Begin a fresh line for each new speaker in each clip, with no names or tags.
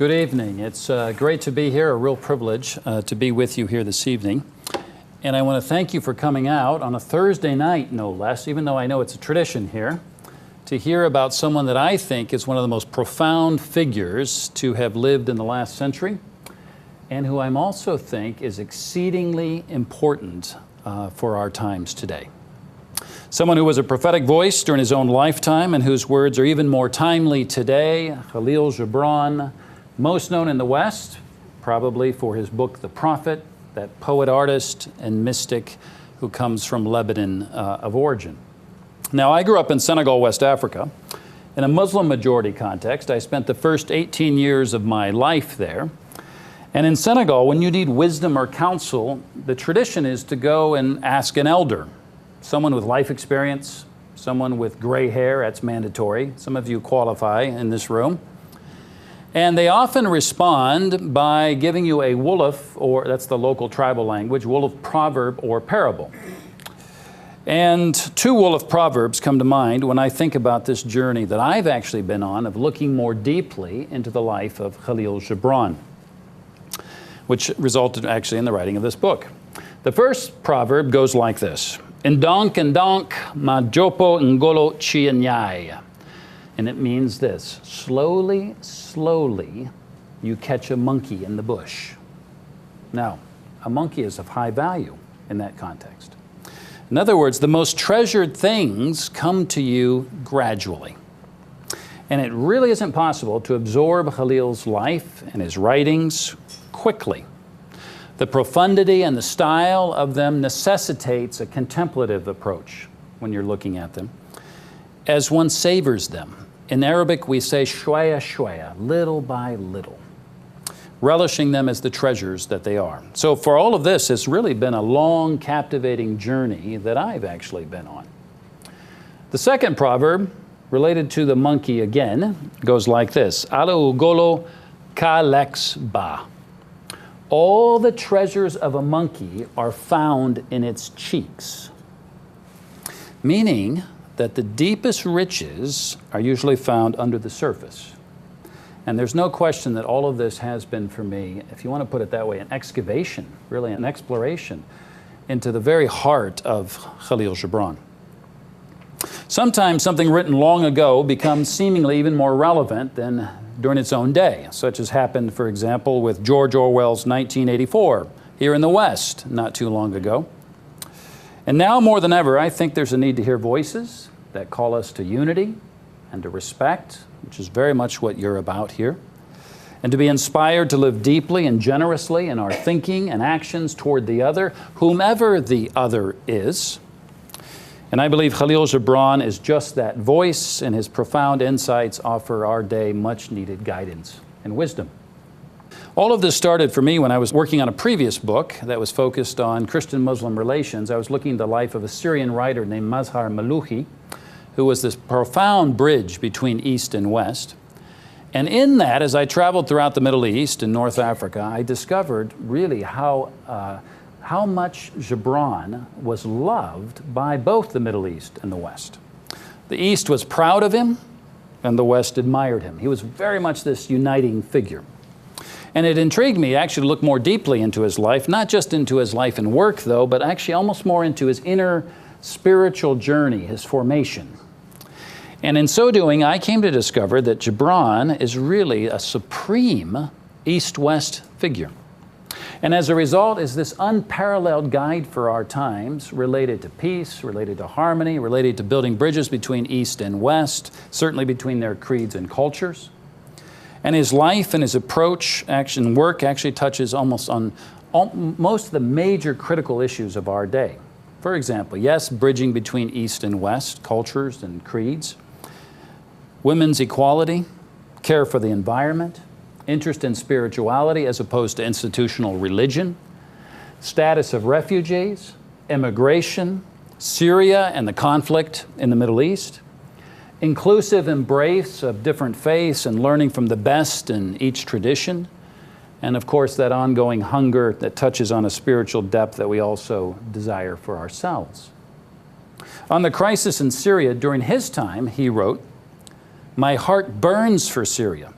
Good evening. It's great to be here, a real privilege to be with you here this evening. And I want to thank you for coming out on a Thursday night, no less, even though I know it's a tradition here, to hear about someone that I think is one of the most profound figures to have lived in the last century, and who I also think is exceedingly important for our times today. Someone who was a prophetic voice during his own lifetime and whose words are even more timely today, Kahlil Gibran, most known in the West, probably for his book, The Prophet, that poet, artist, and mystic who comes from Lebanon of origin. Now, I grew up in Senegal, West Africa. In a Muslim majority context, I spent the first 18 years of my life there. And in Senegal, when you need wisdom or counsel, the tradition is to go and ask an elder, someone with life experience, someone with gray hair. That's mandatory. Some of you qualify in this room. And they often respond by giving you a wolof, or that's the local tribal language, wolof proverb or parable. And two wolof proverbs come to mind when I think about this journey that I've actually been on of looking more deeply into the life of Kahlil Gibran, which resulted actually in the writing of this book. The first proverb goes like this: Ndonk ma jopo ngolo chianyai. And it means this: slowly, slowly, you catch a monkey in the bush. Now, a monkey is of high value in that context. In other words, the most treasured things come to you gradually. And it really isn't possible to absorb Kahlil's life and his writings quickly. The profundity and the style of them necessitates a contemplative approach when you're looking at them, as one savors them. In Arabic, we say shwaya shwaya, little by little, relishing them as the treasures that they are. So for all of this, it's really been a long, captivating journey that I've actually been on. The second proverb, related to the monkey again, goes like this: Ala ugolo ka lex ba. All the treasures of a monkey are found in its cheeks, meaning that the deepest riches are usually found under the surface. And there's no question that all of this has been, for me, if you want to put it that way, an excavation, really an exploration into the very heart of Kahlil Gibran. Sometimes something written long ago becomes seemingly even more relevant than during its own day, such as happened, for example, with George Orwell's 1984 here in the West not too long ago. And now more than ever, I think there's a need to hear voices that call us to unity and to respect, which is very much what you're about here, and to be inspired to live deeply and generously in our thinking and actions toward the other, whomever the other is. And I believe Kahlil Gibran is just that voice, and his profound insights offer our day much needed guidance and wisdom. All of this started for me when I was working on a previous book that was focused on Christian-Muslim relations. I was looking at the life of a Syrian writer named Mazhar Malouhi, who was this profound bridge between East and West. And in that, as I traveled throughout the Middle East and North Africa, I discovered really how much Gibran was loved by both the Middle East and the West. The East was proud of him, and the West admired him. He was very much this uniting figure. And it intrigued me actually to look more deeply into his life, not just into his life and work, though, but actually almost more into his inner spiritual journey, his formation. And in so doing, I came to discover that Gibran is really a supreme East-West figure. And as a result is this unparalleled guide for our times related to peace, related to harmony, related to building bridges between East and West, certainly between their creeds and cultures. And his life and his approach, action, work actually touches almost on most of the major critical issues of our day. For example, yes, bridging between East and West, cultures and creeds, women's equality, care for the environment, interest in spirituality as opposed to institutional religion, status of refugees, immigration, Syria and the conflict in the Middle East, inclusive embrace of different faiths and learning from the best in each tradition, and of course that ongoing hunger that touches on a spiritual depth that we also desire for ourselves. On the crisis in Syria during his time, he wrote, "My heart burns for Syria,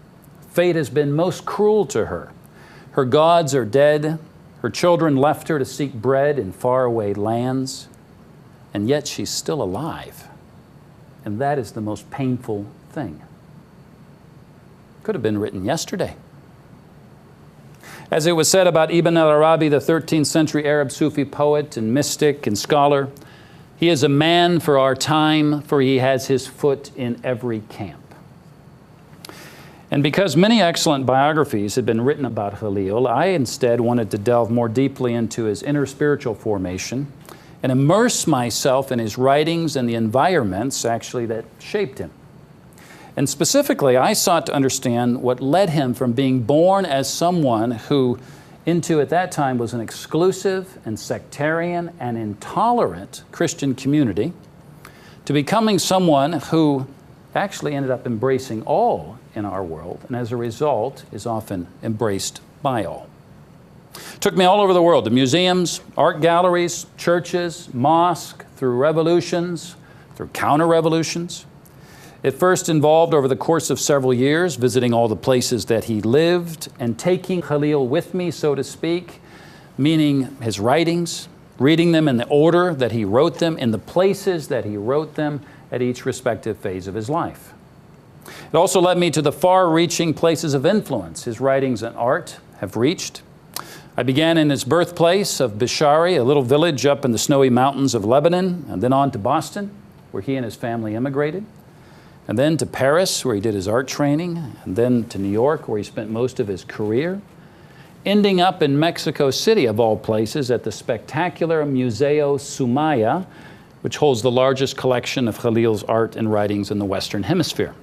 Fate has been most cruel to her. Her gods are dead. Her children left her to seek bread in faraway lands. And yet she's still alive. And that is the most painful thing. Could have been written yesterday. As it was said about Ibn al-Arabi, the 13th century Arab Sufi poet and mystic and scholar, he is a man for our time, for he has his foot in every camp. And because many excellent biographies had been written about Kahlil, I instead wanted to delve more deeply into his inner spiritual formation and immerse myself in his writings and the environments actually that shaped him. And specifically, I sought to understand what led him from being born as someone who, into at that time, was an exclusive and sectarian and intolerant Christian community, to becoming someone who actually ended up embracing all in our world, and as a result is often embraced by all. Took me all over the world, to museums, art galleries, churches, mosques, through revolutions, through counter-revolutions. It first involved, over the course of several years, visiting all the places that he lived and taking Kahlil with me, so to speak, meaning his writings, reading them in the order that he wrote them, in the places that he wrote them at each respective phase of his life. It also led me to the far-reaching places of influence his writings and art have reached. I began in his birthplace of Bishari, a little village up in the snowy mountains of Lebanon, and then on to Boston, where he and his family immigrated. And then to Paris, where he did his art training, and then to New York, where he spent most of his career, ending up in Mexico City, of all places, at the spectacular Museo Sumaya, which holds the largest collection of Kahlil's art and writings in the Western Hemisphere.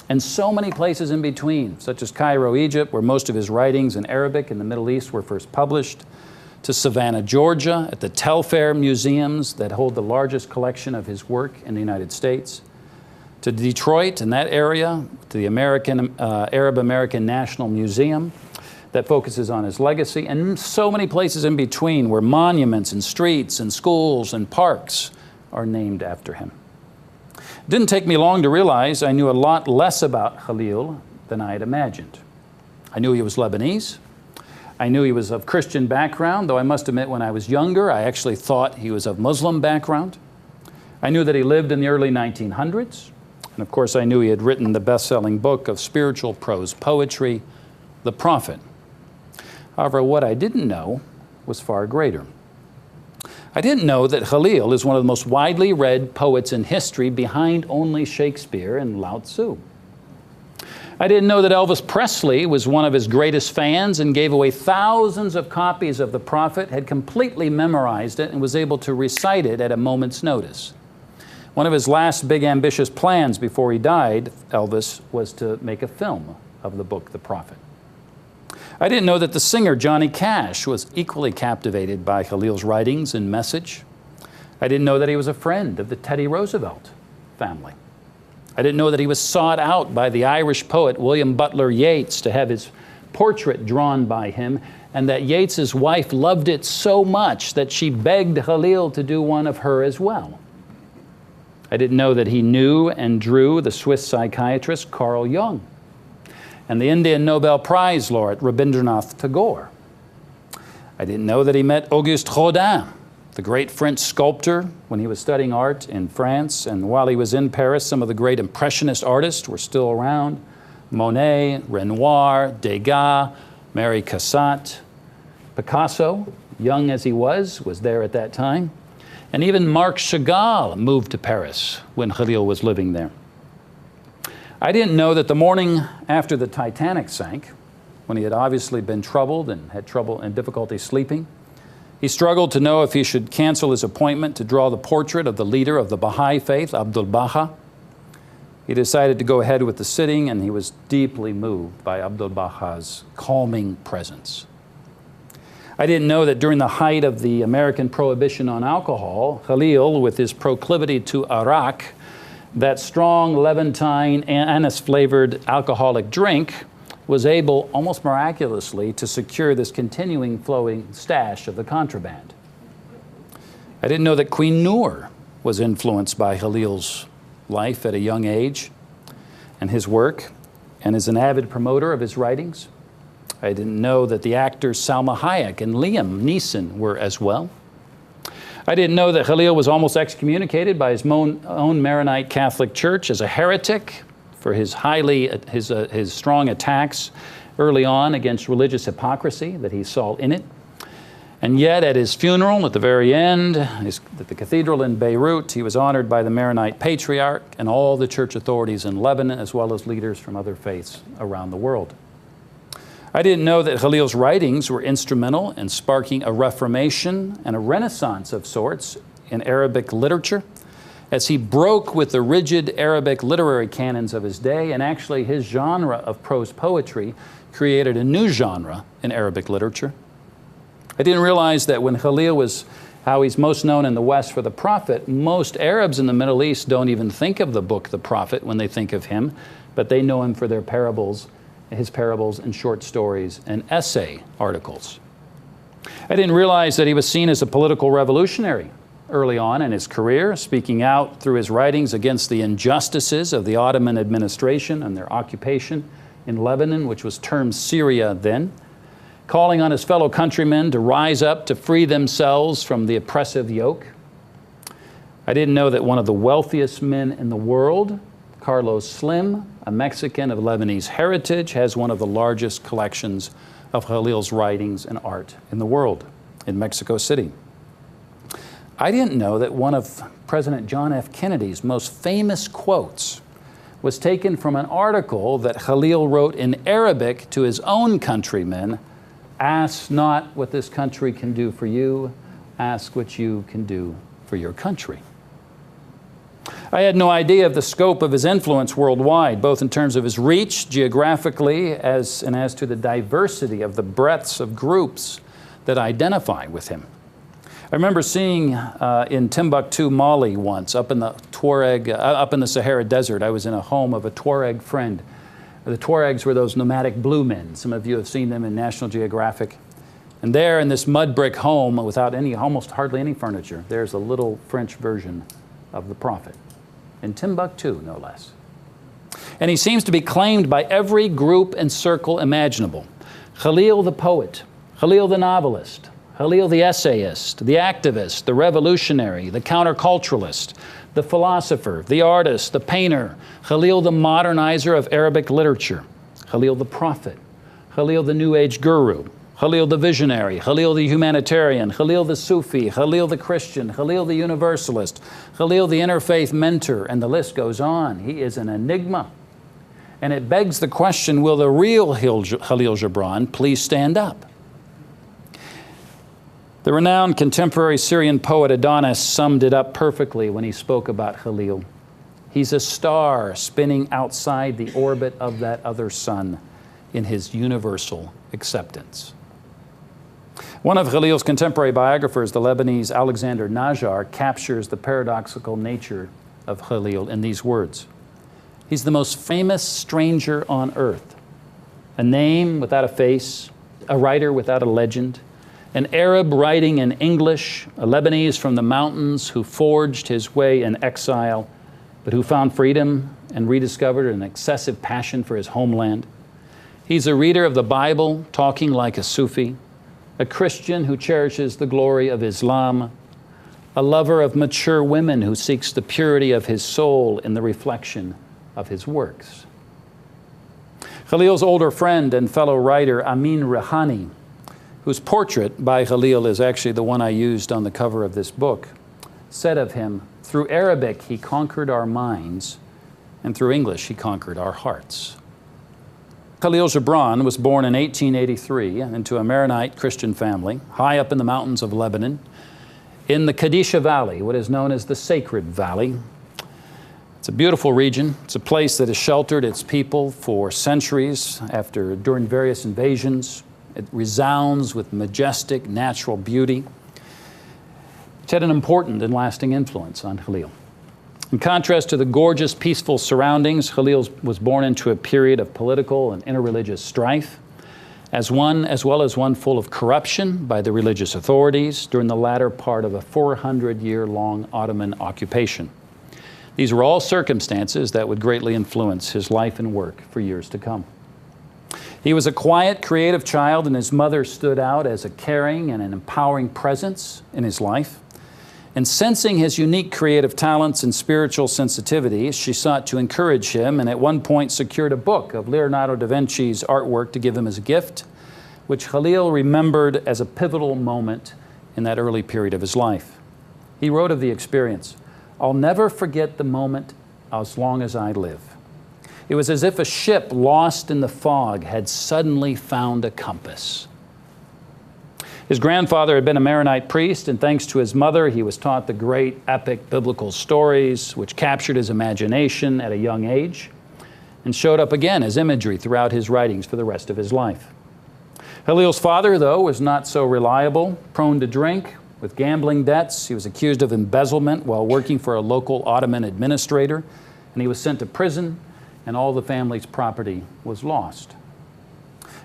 And so many places in between, such as Cairo, Egypt, where most of his writings in Arabic in the Middle East were first published, to Savannah, Georgia, at the Telfair Museums that hold the largest collection of his work in the United States, to Detroit, in that area, to the Arab American National Museum that focuses on his legacy, and so many places in between where monuments and streets and schools and parks are named after him. It didn't take me long to realize I knew a lot less about Kahlil than I had imagined. I knew he was Lebanese. I knew he was of Christian background, though I must admit when I was younger, I actually thought he was of Muslim background. I knew that he lived in the early 1900s. And of course, I knew he had written the best-selling book of spiritual prose poetry, The Prophet. However, what I didn't know was far greater. I didn't know that Kahlil is one of the most widely read poets in history, behind only Shakespeare and Lao Tzu. I didn't know that Elvis Presley was one of his greatest fans and gave away thousands of copies of The Prophet, had completely memorized it, and was able to recite it at a moment's notice. One of his last big ambitious plans before he died, Elvis, was to make a film of the book, The Prophet. I didn't know that the singer Johnny Cash was equally captivated by Kahlil's writings and message. I didn't know that he was a friend of the Teddy Roosevelt family. I didn't know that he was sought out by the Irish poet William Butler Yeats to have his portrait drawn by him, and that Yeats's wife loved it so much that she begged Kahlil to do one of her as well. I didn't know that he knew and drew the Swiss psychiatrist Carl Jung and the Indian Nobel Prize laureate Rabindranath Tagore. I didn't know that he met Auguste Rodin, the great French sculptor, when he was studying art in France. And while he was in Paris, some of the great Impressionist artists were still around: Monet, Renoir, Degas, Mary Cassatt. Picasso, young as he was there at that time. And even Marc Chagall moved to Paris when Kahlil was living there. I didn't know that the morning after the Titanic sank, when he had obviously been troubled and had trouble and difficulty sleeping, he struggled to know if he should cancel his appointment to draw the portrait of the leader of the Baha'i faith, Abdu'l-Baha. He decided to go ahead with the sitting, and he was deeply moved by Abdu'l-Baha's calming presence. I didn't know that during the height of the American prohibition on alcohol, Kahlil, with his proclivity to arak, that strong Levantine anise-flavored alcoholic drink, was able, almost miraculously, to secure this continuing flowing stash of the contraband. I didn't know that Queen Noor was influenced by Kahlil's life at a young age and his work. and is an avid promoter of his writings. I didn't know that the actors Salma Hayek and Liam Neeson were as well. I didn't know that Kahlil was almost excommunicated by his own Maronite Catholic Church as a heretic for his strong attacks early on against religious hypocrisy that he saw in it. And yet at his funeral at the very end, at the cathedral in Beirut, he was honored by the Maronite Patriarch and all the church authorities in Lebanon, as well as leaders from other faiths around the world. I didn't know that Kahlil's writings were instrumental in sparking a reformation and a renaissance of sorts in Arabic literature, as he broke with the rigid Arabic literary canons of his day, and actually his genre of prose poetry created a new genre in Arabic literature. I didn't realize that when Kahlil was how he's most known in the West for the prophet, most Arabs in the Middle East don't even think of the book The Prophet when they think of him, but they know him for their parables, his parables and short stories and essay articles. I didn't realize that he was seen as a political revolutionary early on in his career, speaking out through his writings against the injustices of the Ottoman administration and their occupation in Lebanon, which was termed Syria then, calling on his fellow countrymen to rise up to free themselves from the oppressive yoke. I didn't know that one of the wealthiest men in the world, Carlos Slim, a Mexican of Lebanese heritage, has one of the largest collections of Kahlil's writings and art in the world in Mexico City. I didn't know that one of President John F. Kennedy's most famous quotes was taken from an article that Kahlil wrote in Arabic to his own countrymen: "Ask not what this country can do for you, ask what you can do for your country." I had no idea of the scope of his influence worldwide, both in terms of his reach geographically and as to the diversity of the breadths of groups that identify with him. I remember seeing in Timbuktu, Mali once, up in the Sahara Desert. I was in a home of a Tuareg friend. The Tuaregs were those nomadic blue men. Some of you have seen them in National Geographic. And there in this mud brick home without almost hardly any furniture, there's a little French version of the prophet. In Timbuktu, no less. And he seems to be claimed by every group and circle imaginable. Kahlil the poet, Kahlil the novelist, Kahlil the essayist, the activist, the revolutionary, the counterculturalist, the philosopher, the artist, the painter, Kahlil the modernizer of Arabic literature, Kahlil the prophet, Kahlil the New Age guru, Kahlil the visionary, Kahlil the humanitarian, Kahlil the Sufi, Kahlil the Christian, Kahlil the universalist, Kahlil the interfaith mentor, and the list goes on. He is an enigma. And it begs the question, will the real Kahlil Gibran please stand up? The renowned contemporary Syrian poet Adonis summed it up perfectly when he spoke about Kahlil. He's a star spinning outside the orbit of that other sun in his universal acceptance. One of Kahlil's contemporary biographers, the Lebanese Alexander Najjar, captures the paradoxical nature of Kahlil in these words: "He's the most famous stranger on earth, a name without a face, a writer without a legend, an Arab writing in English, a Lebanese from the mountains who forged his way in exile, but who found freedom and rediscovered an excessive passion for his homeland. He's a reader of the Bible, talking like a Sufi, a Christian who cherishes the glory of Islam, a lover of mature women who seeks the purity of his soul in the reflection of his works." Kahlil's older friend and fellow writer, Amin Rehani, whose portrait by Kahlil is actually the one I used on the cover of this book, said of him, "Through Arabic he conquered our minds, and through English he conquered our hearts." Kahlil Gibran was born in 1883 into a Maronite Christian family, high up in the mountains of Lebanon, in the Kadisha Valley, what is known as the Sacred Valley. It's a beautiful region. It's a place that has sheltered its people for centuries during various invasions. It resounds with majestic natural beauty. It's had an important and lasting influence on Kahlil. In contrast to the gorgeous, peaceful surroundings, Kahlil was born into a period of political and interreligious strife, as well as one full of corruption by the religious authorities during the latter part of a 400-year-long Ottoman occupation. These were all circumstances that would greatly influence his life and work for years to come. He was a quiet, creative child, and his mother stood out as a caring and an empowering presence in his life. And sensing his unique creative talents and spiritual sensitivity, she sought to encourage him, and at one point secured a book of Leonardo da Vinci's artwork to give him as a gift, which Kahlil remembered as a pivotal moment in that early period of his life. He wrote of the experience, "I'll never forget the moment as long as I live. It was as if a ship lost in the fog had suddenly found a compass." His grandfather had been a Maronite priest, and thanks to his mother, he was taught the great epic biblical stories which captured his imagination at a young age and showed up again as imagery throughout his writings for the rest of his life. Kahlil's father, though, was not so reliable, prone to drink, with gambling debts. He was accused of embezzlement while working for a local Ottoman administrator, and he was sent to prison, and all the family's property was lost.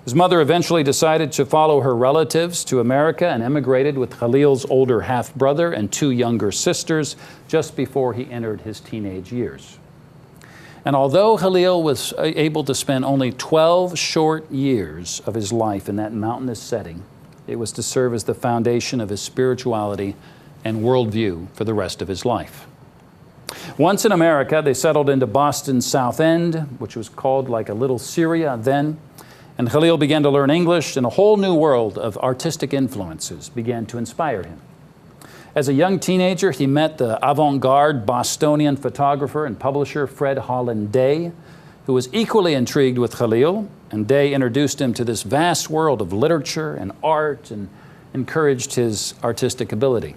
His mother eventually decided to follow her relatives to America and emigrated with Kahlil's older half-brother and 2 younger sisters just before he entered his teenage years. And although Kahlil was able to spend only 12 short years of his life in that mountainous setting, it was to serve as the foundation of his spirituality and worldview for the rest of his life. Once in America, they settled into Boston's South End, which was called like a little Syria then, and Kahlil began to learn English, and a whole new world of artistic influences began to inspire him. As a young teenager, he met the avant-garde Bostonian photographer and publisher Fred Holland Day, who was equally intrigued with Kahlil, and Day introduced him to this vast world of literature and art and encouraged his artistic ability.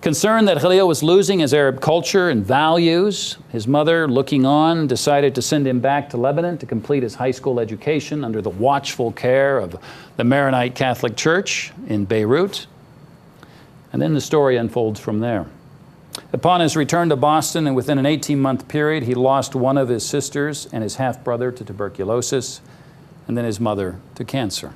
Concerned that Kahlil was losing his Arab culture and values, his mother, looking on, decided to send him back to Lebanon to complete his high school education under the watchful care of the Maronite Catholic Church in Beirut. And then the story unfolds from there. Upon his return to Boston, and within an 18-month period, he lost one of his sisters and his half-brother to tuberculosis, and then his mother to cancer.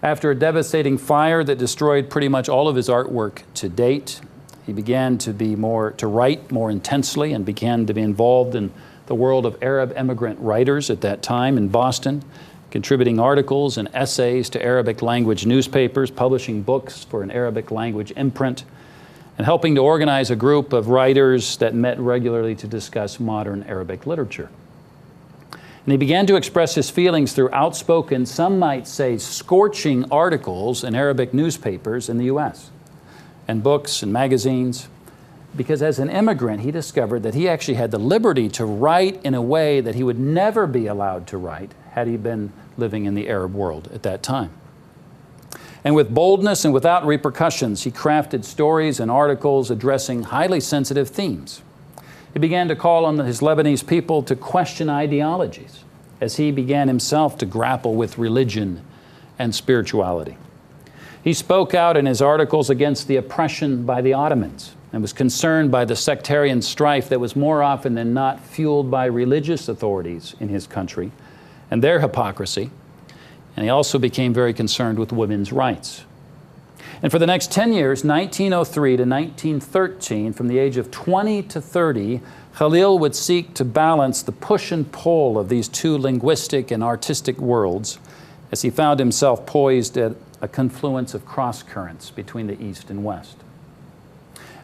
After a devastating fire that destroyed pretty much all of his artwork to date, he began to write more intensely and began to be involved in the world of Arab immigrant writers at that time in Boston, contributing articles and essays to Arabic language newspapers, publishing books for an Arabic language imprint, and helping to organize a group of writers that met regularly to discuss modern Arabic literature. And he began to express his feelings through outspoken, some might say scorching articles in Arabic newspapers in the U.S., and books and magazines, because as an immigrant, he discovered that he actually had the liberty to write in a way that he would never be allowed to write had he been living in the Arab world at that time. And with boldness and without repercussions, he crafted stories and articles addressing highly sensitive themes. He began to call on his Lebanese people to question ideologies as he began himself to grapple with religion and spirituality. He spoke out in his articles against the oppression by the Ottomans and was concerned by the sectarian strife that was more often than not fueled by religious authorities in his country and their hypocrisy. And he also became very concerned with women's rights. And for the next 10 years, 1903 to 1913, from the age of 20 to 30, Kahlil would seek to balance the push and pull of these 2 linguistic and artistic worlds as he found himself poised at a confluence of cross currents between the East and West.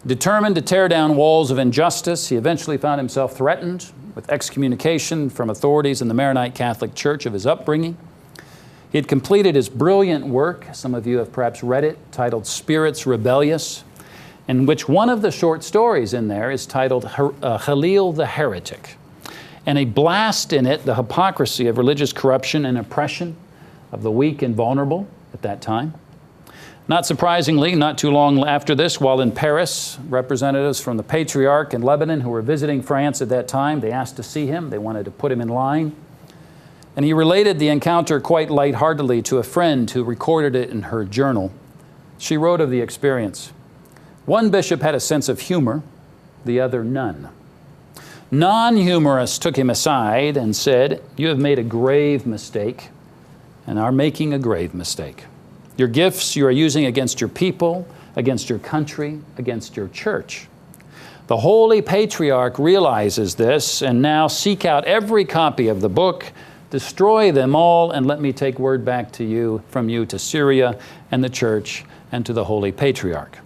Determined to tear down walls of injustice, he eventually found himself threatened with excommunication from authorities in the Maronite Catholic Church of his upbringing. He had completed his brilliant work, some of you have perhaps read it, titled Spirits Rebellious, in which one of the short stories in there is titled Kahlil the Heretic. And a blast in it the hypocrisy of religious corruption and oppression of the weak and vulnerable at that time. Not surprisingly, not too long after this, while in Paris, representatives from the Patriarch in Lebanon who were visiting France at that time, they asked to see him. They wanted to put him in line. And he related the encounter quite lightheartedly to a friend who recorded it in her journal. She wrote of the experience. One bishop had a sense of humor, the other none. Non-humorists took him aside and said, "You have made a grave mistake and are making a grave mistake. Your gifts you are using against your people, against your country, against your church. The Holy Patriarch realizes this, and now seek out every copy of the book, destroy them all, and let me take word back to you, from you to Syria and the church and to the Holy Patriarch.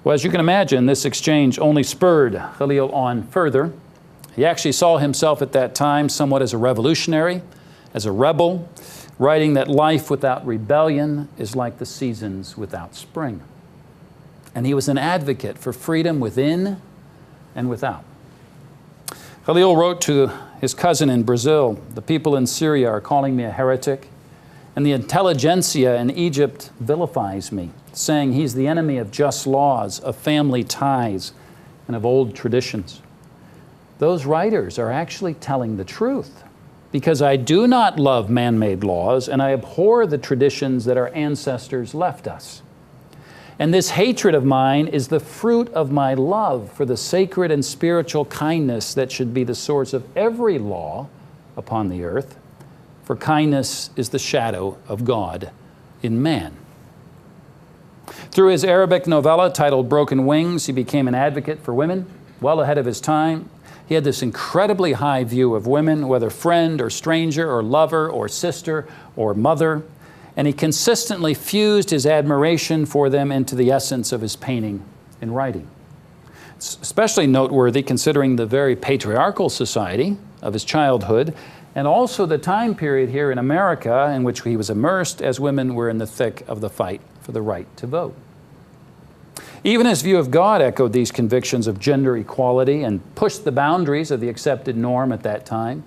Well, as you can imagine, this exchange only spurred Kahlil on further. He actually saw himself at that time somewhat as a revolutionary, as a rebel, writing that life without rebellion is like the seasons without spring. And he was an advocate for freedom within and without. Kahlil wrote to his cousin in Brazil, "The people in Syria are calling me a heretic, and the intelligentsia in Egypt vilifies me, saying he's the enemy of just laws, of family ties, and of old traditions." Those writers are actually telling the truth, because I do not love man-made laws, and I abhor the traditions that our ancestors left us. And this hatred of mine is the fruit of my love for the sacred and spiritual kindness that should be the source of every law upon the earth, for kindness is the shadow of God in man. Through his Arabic novella titled Broken Wings, he became an advocate for women, well ahead of his time. He had this incredibly high view of women, whether friend or stranger or lover or sister or mother, and he consistently fused his admiration for them into the essence of his painting and writing. It's especially noteworthy considering the very patriarchal society of his childhood, and also the time period here in America in which he was immersed as women were in the thick of the fight for the right to vote. Even his view of God echoed these convictions of gender equality and pushed the boundaries of the accepted norm at that time.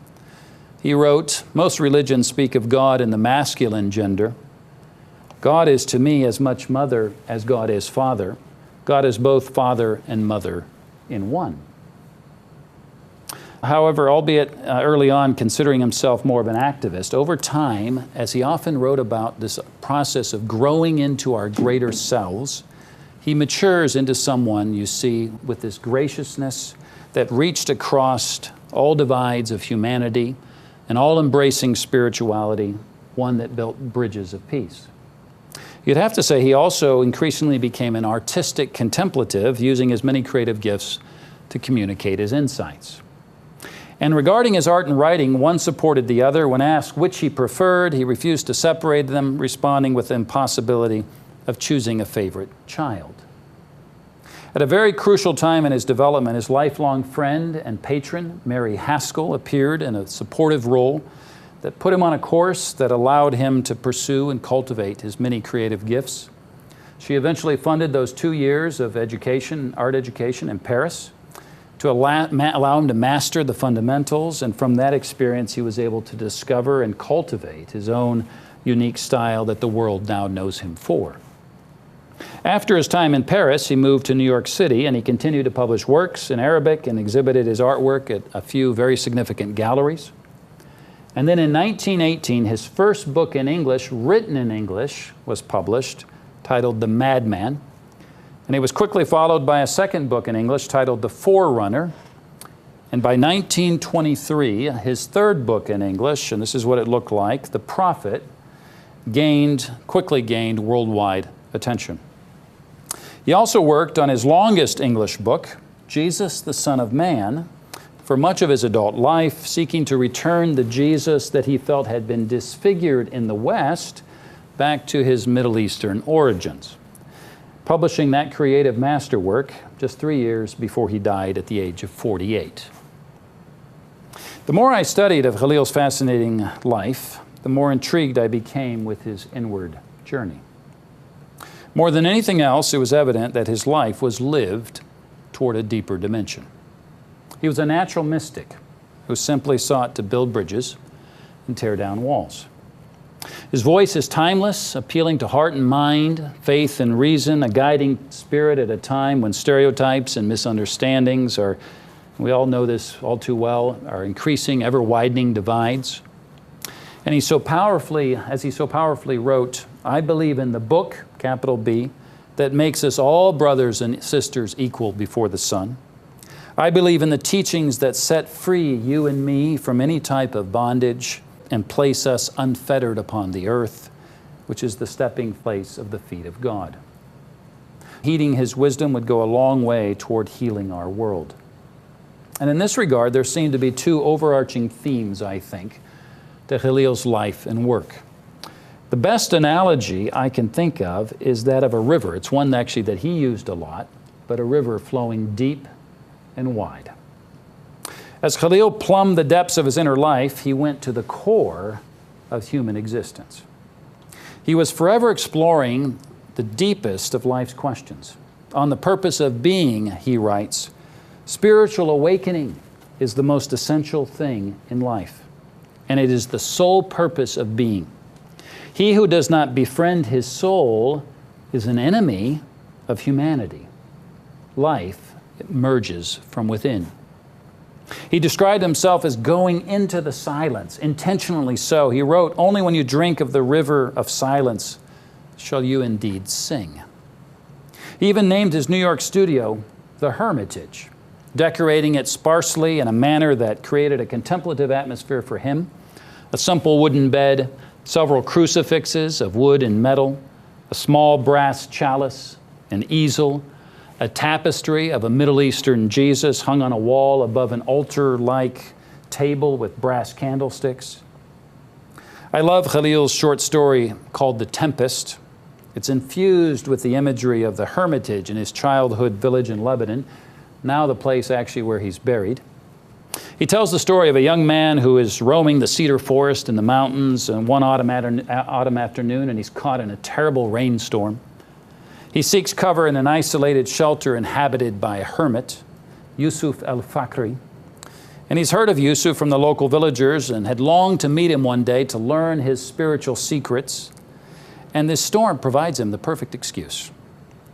He wrote, "Most religions speak of God in the masculine gender. God is to me as much mother as God is father. God is both father and mother in one." However, albeit early on considering himself more of an activist, over time, as he often wrote about this process of growing into our greater selves, he matures into someone, you see, with this graciousness that reached across all divides of humanity and all-embracing spirituality, one that built bridges of peace. You'd have to say he also increasingly became an artistic contemplative, using his many creative gifts to communicate his insights. And regarding his art and writing, one supported the other. When asked which he preferred, he refused to separate them, responding with the impossibility of choosing a favorite child. At a very crucial time in his development, his lifelong friend and patron, Mary Haskell, appeared in a supportive role that put him on a course that allowed him to pursue and cultivate his many creative gifts. She eventually funded those 2 years of education, art education in Paris, to allow him to master the fundamentals, and from that experience he was able to discover and cultivate his own unique style that the world now knows him for. After his time in Paris, he moved to New York City, and he continued to publish works in Arabic and exhibited his artwork at a few very significant galleries. And then in 1918, his first book in English, written in English, was published, titled The Madman. And it was quickly followed by a second book in English titled The Forerunner. And by 1923, his third book in English, and this is what it looked like, The Prophet, quickly gained worldwide attention. He also worked on his longest English book, Jesus, the Son of Man, for much of his adult life, seeking to return the Jesus that he felt had been disfigured in the West back to his Middle Eastern origins, publishing that creative masterwork just 3 years before he died at the age of 48. The more I studied of Kahlil's fascinating life, the more intrigued I became with his inward journey. More than anything else, it was evident that his life was lived toward a deeper dimension. He was a natural mystic who simply sought to build bridges and tear down walls. His voice is timeless, appealing to heart and mind, faith and reason, a guiding spirit at a time when stereotypes and misunderstandings are, we all know this all too well, are increasing, ever-widening divides. And he so powerfully, as he so powerfully wrote, "I believe in the book, capital B, that makes us all brothers and sisters equal before the sun. I believe in the teachings that set free you and me from any type of bondage and place us unfettered upon the earth, which is the stepping place of the feet of God. Heeding his wisdom would go a long way toward healing our world. And in this regard, there seem to be two overarching themes, I think, to Kahlil's life and work. The best analogy I can think of is that of a river. It's one actually that he used a lot, but a river flowing deep and wide. As Kahlil plumbed the depths of his inner life, he went to the core of human existence. He was forever exploring the deepest of life's questions. On the purpose of being, he writes, spiritual awakening is the most essential thing in life, and it is the sole purpose of being. He who does not befriend his soul is an enemy of humanity. Life emerges from within. He described himself as going into the silence, intentionally so. He wrote, only when you drink of the river of silence shall you indeed sing. He even named his New York studio the Hermitage, decorating it sparsely in a manner that created a contemplative atmosphere for him. A simple wooden bed, several crucifixes of wood and metal, a small brass chalice, an easel, a tapestry of a Middle Eastern Jesus hung on a wall above an altar-like table with brass candlesticks. I love Kahlil's short story called The Tempest. It's infused with the imagery of the Hermitage in his childhood village in Lebanon, now the place actually where he's buried. He tells the story of a young man who is roaming the cedar forest in the mountains one autumn afternoon, and he's caught in a terrible rainstorm. He seeks cover in an isolated shelter inhabited by a hermit, Yusuf al-Fakri. And he's heard of Yusuf from the local villagers and had longed to meet him one day to learn his spiritual secrets. And this storm provides him the perfect excuse.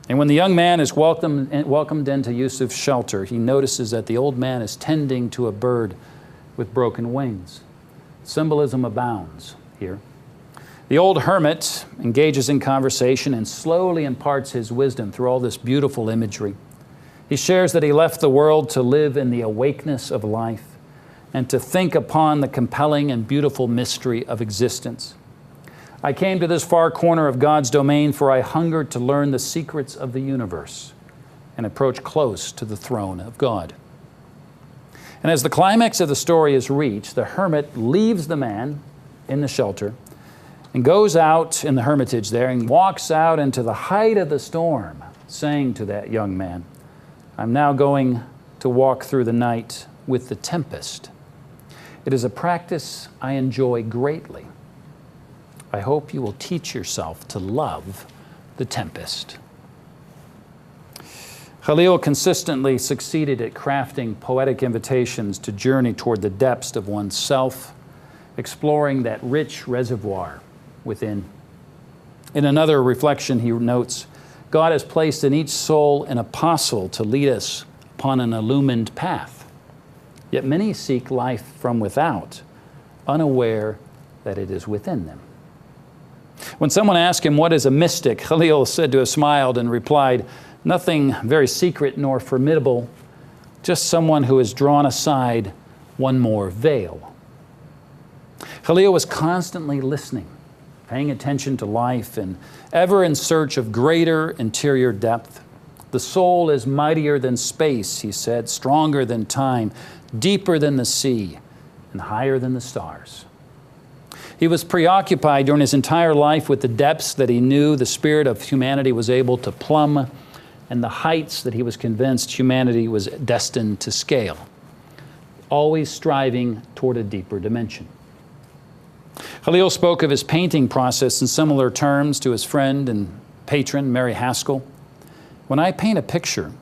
And when the young man is welcomed into Yusuf's shelter, he notices that the old man is tending to a bird with broken wings. Symbolism abounds here. The old hermit engages in conversation and slowly imparts his wisdom through all this beautiful imagery. He shares that he left the world to live in the awakeness of life and to think upon the compelling and beautiful mystery of existence. I came to this far corner of God's domain, for I hungered to learn the secrets of the universe and approach close to the throne of God. And as the climax of the story is reached, the hermit leaves the man in the shelter and goes out in the hermitage there and walks out into the height of the storm, saying to that young man, I'm now going to walk through the night with the tempest. It is a practice I enjoy greatly. I hope you will teach yourself to love the tempest. Kahlil consistently succeeded at crafting poetic invitations to journey toward the depths of oneself, exploring that rich reservoir within. In another reflection, he notes, God has placed in each soul an apostle to lead us upon an illumined path. Yet many seek life from without, unaware that it is within them. When someone asked him what is a mystic, Kahlil said to have smiled and replied, nothing very secret nor formidable, just someone who has drawn aside one more veil. Kahlil was constantly listening, paying attention to life and ever in search of greater interior depth. The soul is mightier than space, he said, stronger than time, deeper than the sea, and higher than the stars. He was preoccupied during his entire life with the depths that he knew the spirit of humanity was able to plumb and the heights that he was convinced humanity was destined to scale, always striving toward a deeper dimension. Kahlil spoke of his painting process in similar terms to his friend and patron, Mary Haskell. When I paint a picture,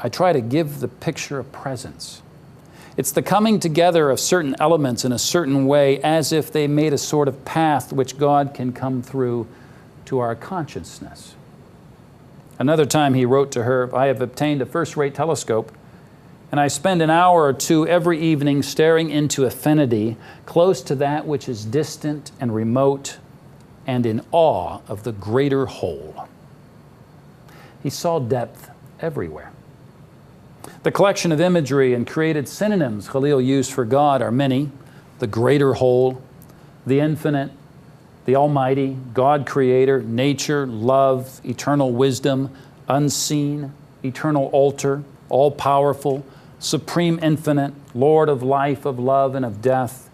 I try to give the picture a presence. It's the coming together of certain elements in a certain way as if they made a sort of path which God can come through to our consciousness. Another time he wrote to her, I have obtained a first-rate telescope, and I spend an hour or two every evening staring into infinity, close to that which is distant and remote, and in awe of the greater whole. He saw depth everywhere. The collection of imagery and created synonyms Kahlil used for God are many: the greater whole, the infinite, the almighty, God creator, nature, love, eternal wisdom, unseen, eternal altar, all-powerful, supreme infinite, Lord of life, of love, and of death,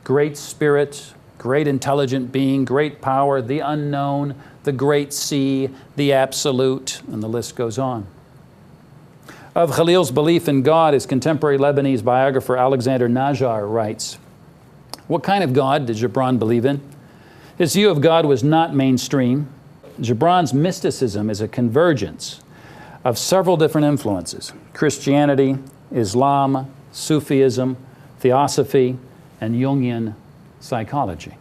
great spirit, great intelligent being, great power, the unknown, the great sea, the absolute, and the list goes on. Of Kahlil's belief in God, his contemporary Lebanese biographer Alexander Najjar writes, "What kind of God did Gibran believe in? His view of God was not mainstream. Gibran's mysticism is a convergence of several different influences: Christianity, Islam, Sufism, Theosophy, and Jungian psychology.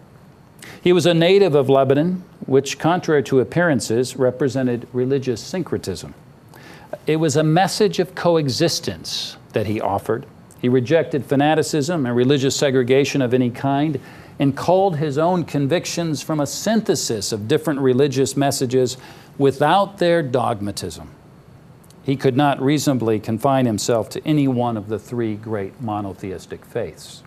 He was a native of Lebanon, which, contrary to appearances, represented religious syncretism. It was a message of coexistence that he offered. He rejected fanaticism and religious segregation of any kind and called his own convictions from a synthesis of different religious messages without their dogmatism. He could not reasonably confine himself to any one of the three great monotheistic faiths."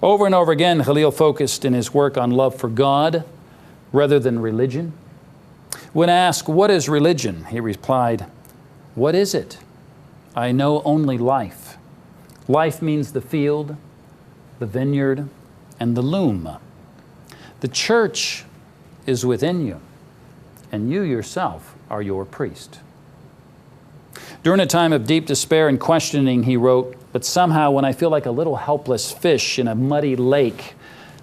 Over and over again, Kahlil focused in his work on love for God rather than religion. When asked, "What is religion?" he replied, "What is it? I know only life. Life means the field, the vineyard, and the loom. The church is within you, and you yourself are your priest." During a time of deep despair and questioning, he wrote, "But somehow when I feel like a little helpless fish in a muddy lake,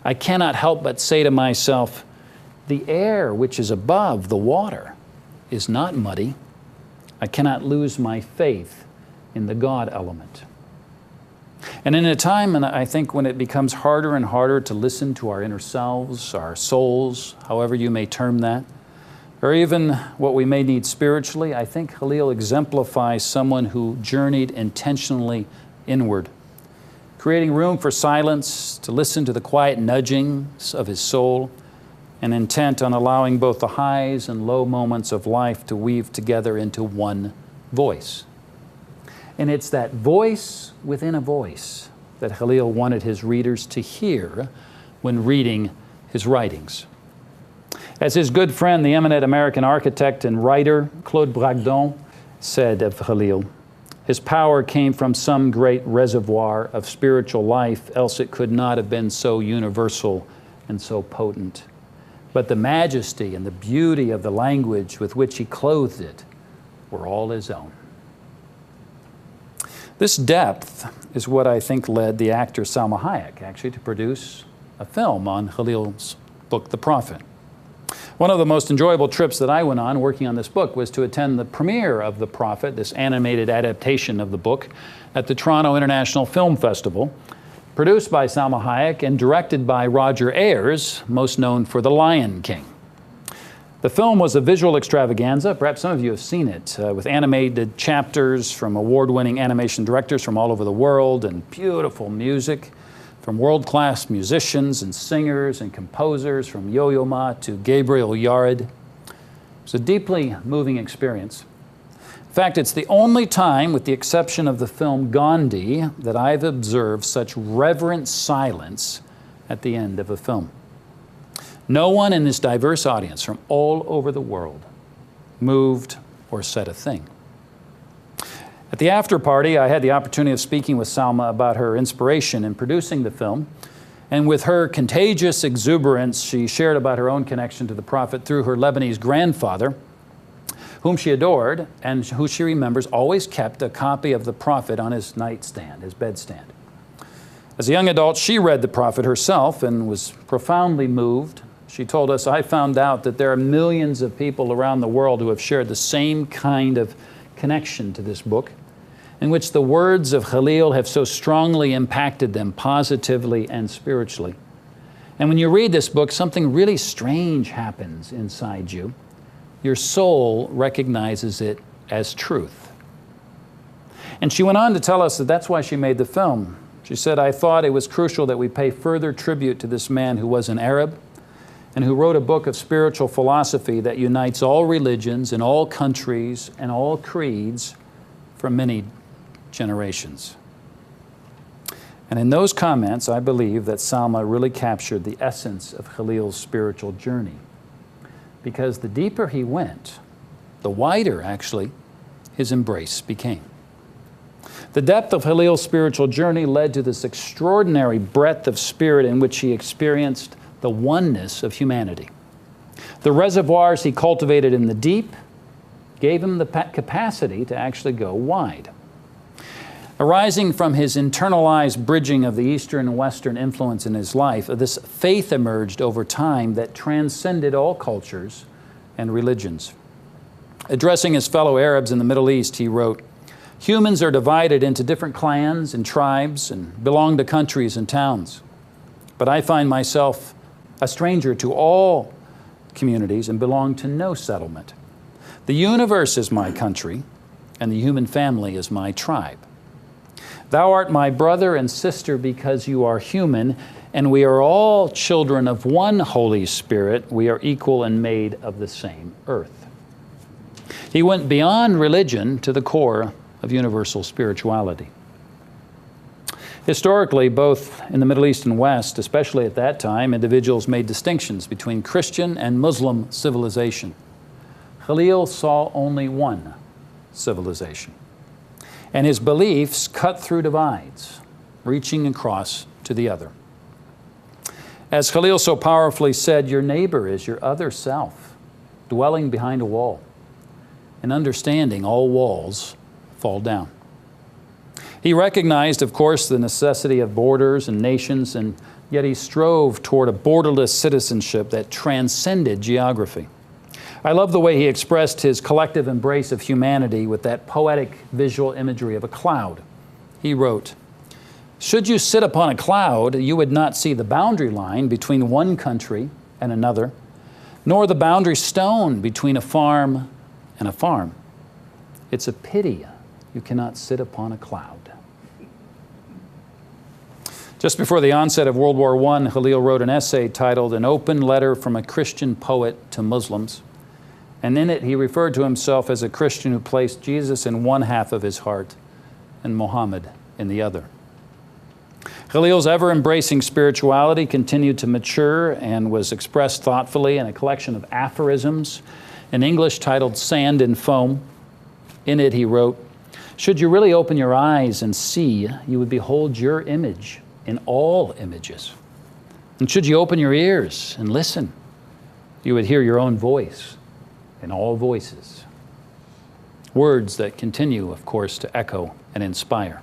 I cannot help but say to myself, the air which is above the water is not muddy. I cannot lose my faith in the God element." And in a time, and I think when it becomes harder and harder to listen to our inner selves, our souls, however you may term that, or even what we may need spiritually, I think Kahlil exemplifies someone who journeyed intentionally inward, creating room for silence, to listen to the quiet nudgings of his soul, and intent on allowing both the highs and low moments of life to weave together into one voice. And it's that voice within a voice that Kahlil wanted his readers to hear when reading his writings. As his good friend, the eminent American architect and writer Claude Bragdon said of Kahlil, "His power came from some great reservoir of spiritual life, else it could not have been so universal and so potent. But the majesty and the beauty of the language with which he clothed it were all his own." This depth is what I think led the actor Salma Hayek actually to produce a film on Kahlil's book, The Prophet. One of the most enjoyable trips that I went on working on this book was to attend the premiere of The Prophet, this animated adaptation of the book, at the Toronto International Film Festival, produced by Salma Hayek and directed by Roger Ayers, most known for The Lion King. The film was a visual extravaganza. Perhaps some of you have seen it, with animated chapters from award-winning animation directors from all over the world and beautiful music from world-class musicians and singers and composers from Yo-Yo Ma to Gabriel Yared. It was a deeply moving experience. In fact, it's the only time, with the exception of the film Gandhi, that I've observed such reverent silence at the end of a film. No one in this diverse audience from all over the world moved or said a thing. At the after party, I had the opportunity of speaking with Salma about her inspiration in producing the film. And with her contagious exuberance, she shared about her own connection to the Prophet through her Lebanese grandfather, whom she adored and who she remembers always kept a copy of the Prophet on his nightstand, his bedstand. As a young adult, she read the Prophet herself and was profoundly moved. She told us, "I found out that there are millions of people around the world who have shared the same kind of connection to this book, in which the words of Kahlil have so strongly impacted them positively and spiritually. And when you read this book, something really strange happens inside you. Your soul recognizes it as truth." And she went on to tell us that that's why she made the film. She said, "I thought it was crucial that we pay further tribute to this man who was an Arab and who wrote a book of spiritual philosophy that unites all religions and all countries and all creeds for many generations." And in those comments, I believe that Salma really captured the essence of Kahlil's spiritual journey. Because the deeper he went, the wider, actually, his embrace became. The depth of Kahlil's spiritual journey led to this extraordinary breadth of spirit in which he experienced the oneness of humanity. The reservoirs he cultivated in the deep gave him the capacity to actually go wide. Arising from his internalized bridging of the Eastern and Western influence in his life, this faith emerged over time that transcended all cultures and religions. Addressing his fellow Arabs in the Middle East, he wrote, "Humans are divided into different clans and tribes and belong to countries and towns. But I find myself a stranger to all communities and belong to no settlement. The universe is my country, and the human family is my tribe. Thou art my brother and sister because you are human, and we are all children of one Holy Spirit. We are equal and made of the same earth." He went beyond religion to the core of universal spirituality. Historically, both in the Middle East and West, especially at that time, individuals made distinctions between Christian and Muslim civilization. Kahlil saw only one civilization, and his beliefs cut through divides, reaching across to the other. As Kahlil so powerfully said, your neighbor is your other self, dwelling behind a wall. And understanding all walls fall down. He recognized, of course, the necessity of borders and nations, and yet he strove toward a borderless citizenship that transcended geography. I love the way he expressed his collective embrace of humanity with that poetic visual imagery of a cloud. He wrote, "Should you sit upon a cloud, you would not see the boundary line between one country and another, nor the boundary stone between a farm and a farm. It's a pity you cannot sit upon a cloud." Just before the onset of World War I, Kahlil wrote an essay titled "An Open Letter from a Christian Poet to Muslims." And in it, he referred to himself as a Christian who placed Jesus in one half of his heart and Muhammad in the other. Kahlil's ever-embracing spirituality continued to mature and was expressed thoughtfully in a collection of aphorisms in English titled "Sand and Foam." In it, he wrote, "Should you really open your eyes and see, you would behold your image in all images. And should you open your ears and listen, you would hear your own voice in all voices." Words that continue, of course, to echo and inspire.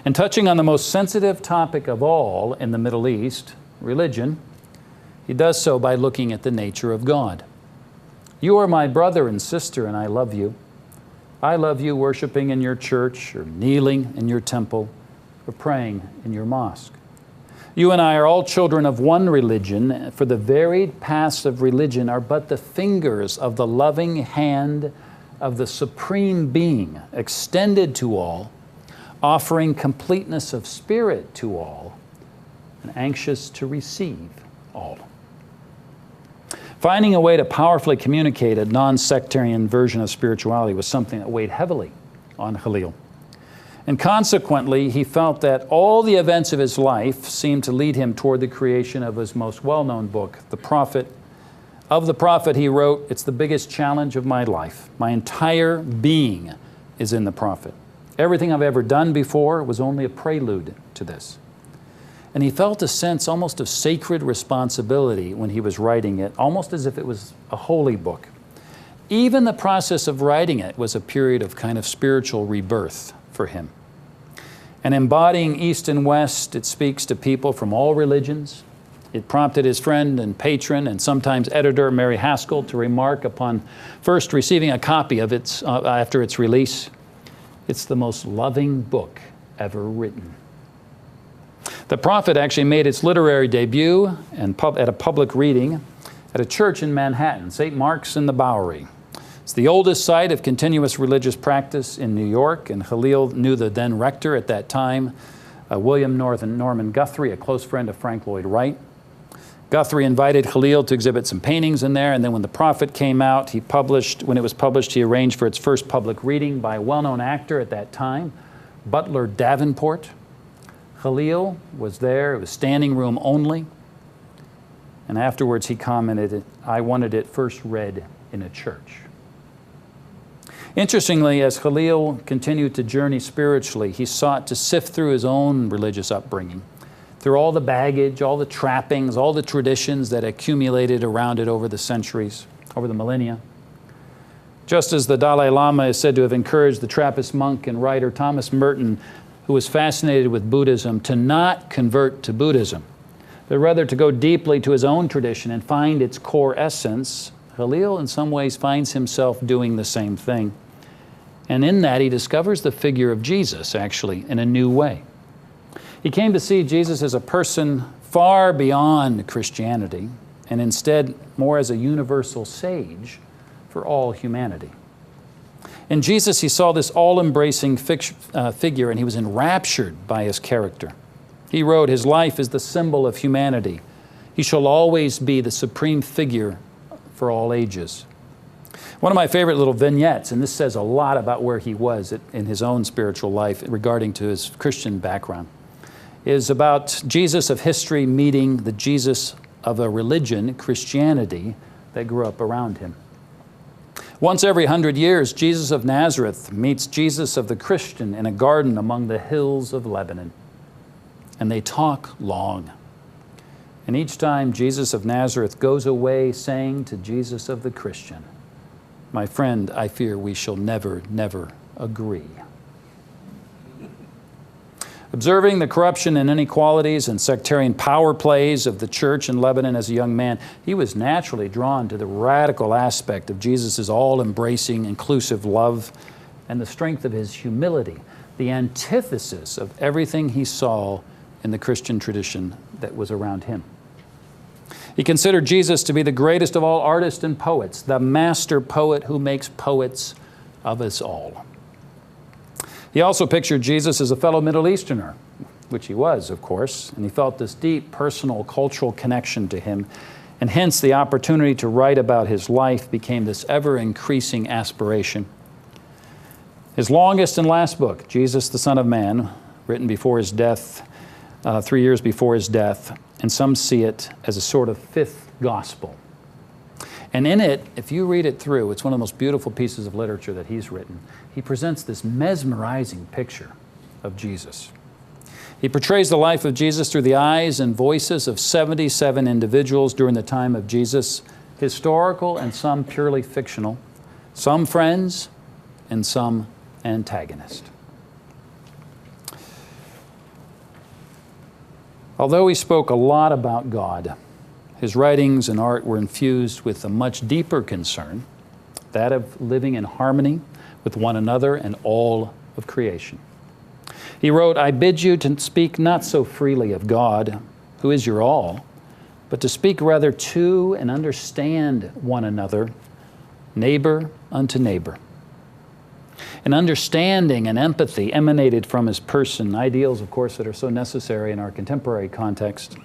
And touching on the most sensitive topic of all in the Middle East, religion, he does so by looking at the nature of God. "You are my brother and sister, and I love you. I love you worshiping in your church, or kneeling in your temple, or praying in your mosque. You and I are all children of one religion, for the varied paths of religion are but the fingers of the loving hand of the Supreme Being, extended to all, offering completeness of spirit to all, and anxious to receive all." Finding a way to powerfully communicate a non-sectarian version of spirituality was something that weighed heavily on Kahlil. And consequently, he felt that all the events of his life seemed to lead him toward the creation of his most well-known book, The Prophet. Of the Prophet, he wrote, "It's the biggest challenge of my life. My entire being is in the Prophet. Everything I've ever done before was only a prelude to this." And he felt a sense almost of sacred responsibility when he was writing it, almost as if it was a holy book. Even the process of writing it was a period of kind of spiritual rebirth for him. And embodying East and West, it speaks to people from all religions. It prompted his friend and patron and sometimes editor Mary Haskell to remark upon first receiving a copy of it after its release, "It's the most loving book ever written." The Prophet actually made its literary debut at a public reading at a church in Manhattan, St. Mark's in the Bowery. It's the oldest site of continuous religious practice in New York, and Kahlil knew the then rector at that time, William Norman Guthrie, a close friend of Frank Lloyd Wright. Guthrie invited Kahlil to exhibit some paintings in there, and then when The Prophet came out, when it was published, he arranged for its first public reading by a well-known actor at that time, Butler Davenport. Kahlil was there. It was standing room only. And afterwards he commented, "I wanted it first read in a church." Interestingly, as Kahlil continued to journey spiritually, he sought to sift through his own religious upbringing, through all the baggage, all the trappings, all the traditions that accumulated around it over the centuries, over the millennia. Just as the Dalai Lama is said to have encouraged the Trappist monk and writer Thomas Merton, who was fascinated with Buddhism, to not convert to Buddhism, but rather to go deeply to his own tradition and find its core essence, Kahlil in some ways finds himself doing the same thing. And in that, he discovers the figure of Jesus, actually, in a new way. He came to see Jesus as a person far beyond Christianity, and instead more as a universal sage for all humanity. In Jesus, he saw this all-embracing figure, and he was enraptured by his character. He wrote, "His life is the symbol of humanity. He shall always be the supreme figure for all ages." One of my favorite little vignettes, and this says a lot about where he was in his own spiritual life regarding to his Christian background, is about Jesus of history meeting the Jesus of a religion, Christianity, that grew up around him. Once every 100 years, Jesus of Nazareth meets Jesus of the Christian in a garden among the hills of Lebanon. And they talk long. And each time Jesus of Nazareth goes away saying to Jesus of the Christian, "My friend, I fear we shall never, never agree." Observing the corruption and inequalities and sectarian power plays of the church in Lebanon as a young man, he was naturally drawn to the radical aspect of Jesus' all-embracing, inclusive love and the strength of his humility, the antithesis of everything he saw in the Christian tradition that was around him. He considered Jesus to be the greatest of all artists and poets, the master poet who makes poets of us all. He also pictured Jesus as a fellow Middle Easterner, which he was, of course, and he felt this deep personal cultural connection to him, and hence the opportunity to write about his life became this ever-increasing aspiration. His longest and last book, Jesus the Son of Man, written before his death, 3 years before his death, and some see it as a sort of fifth gospel. And in it, if you read it through, it's one of the most beautiful pieces of literature that he's written. He presents this mesmerizing picture of Jesus. He portrays the life of Jesus through the eyes and voices of 77 individuals during the time of Jesus, historical and some purely fictional, some friends and some antagonists. Although he spoke a lot about God, his writings and art were infused with a much deeper concern, that of living in harmony with one another and all of creation. He wrote, "I bid you to speak not so freely of God, who is your all, but to speak rather to and understand one another, neighbor unto neighbor." And understanding and empathy emanated from his person, ideals, of course, that are so necessary in our contemporary context.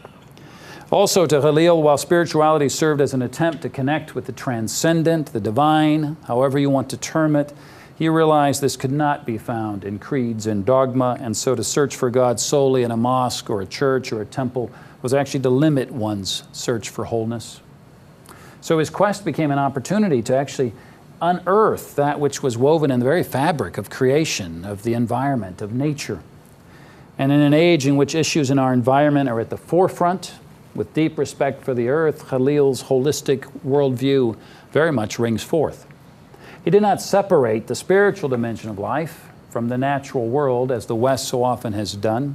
Also to Kahlil, while spirituality served as an attempt to connect with the transcendent, the divine, however you want to term it, he realized this could not be found in creeds and dogma, and so to search for God solely in a mosque or a church or a temple was actually to limit one's search for wholeness. So his quest became an opportunity to actually unearth that which was woven in the very fabric of creation, of the environment, of nature. And in an age in which issues in our environment are at the forefront, with deep respect for the earth, Kahlil's holistic worldview very much rings forth. He did not separate the spiritual dimension of life from the natural world as the West so often has done,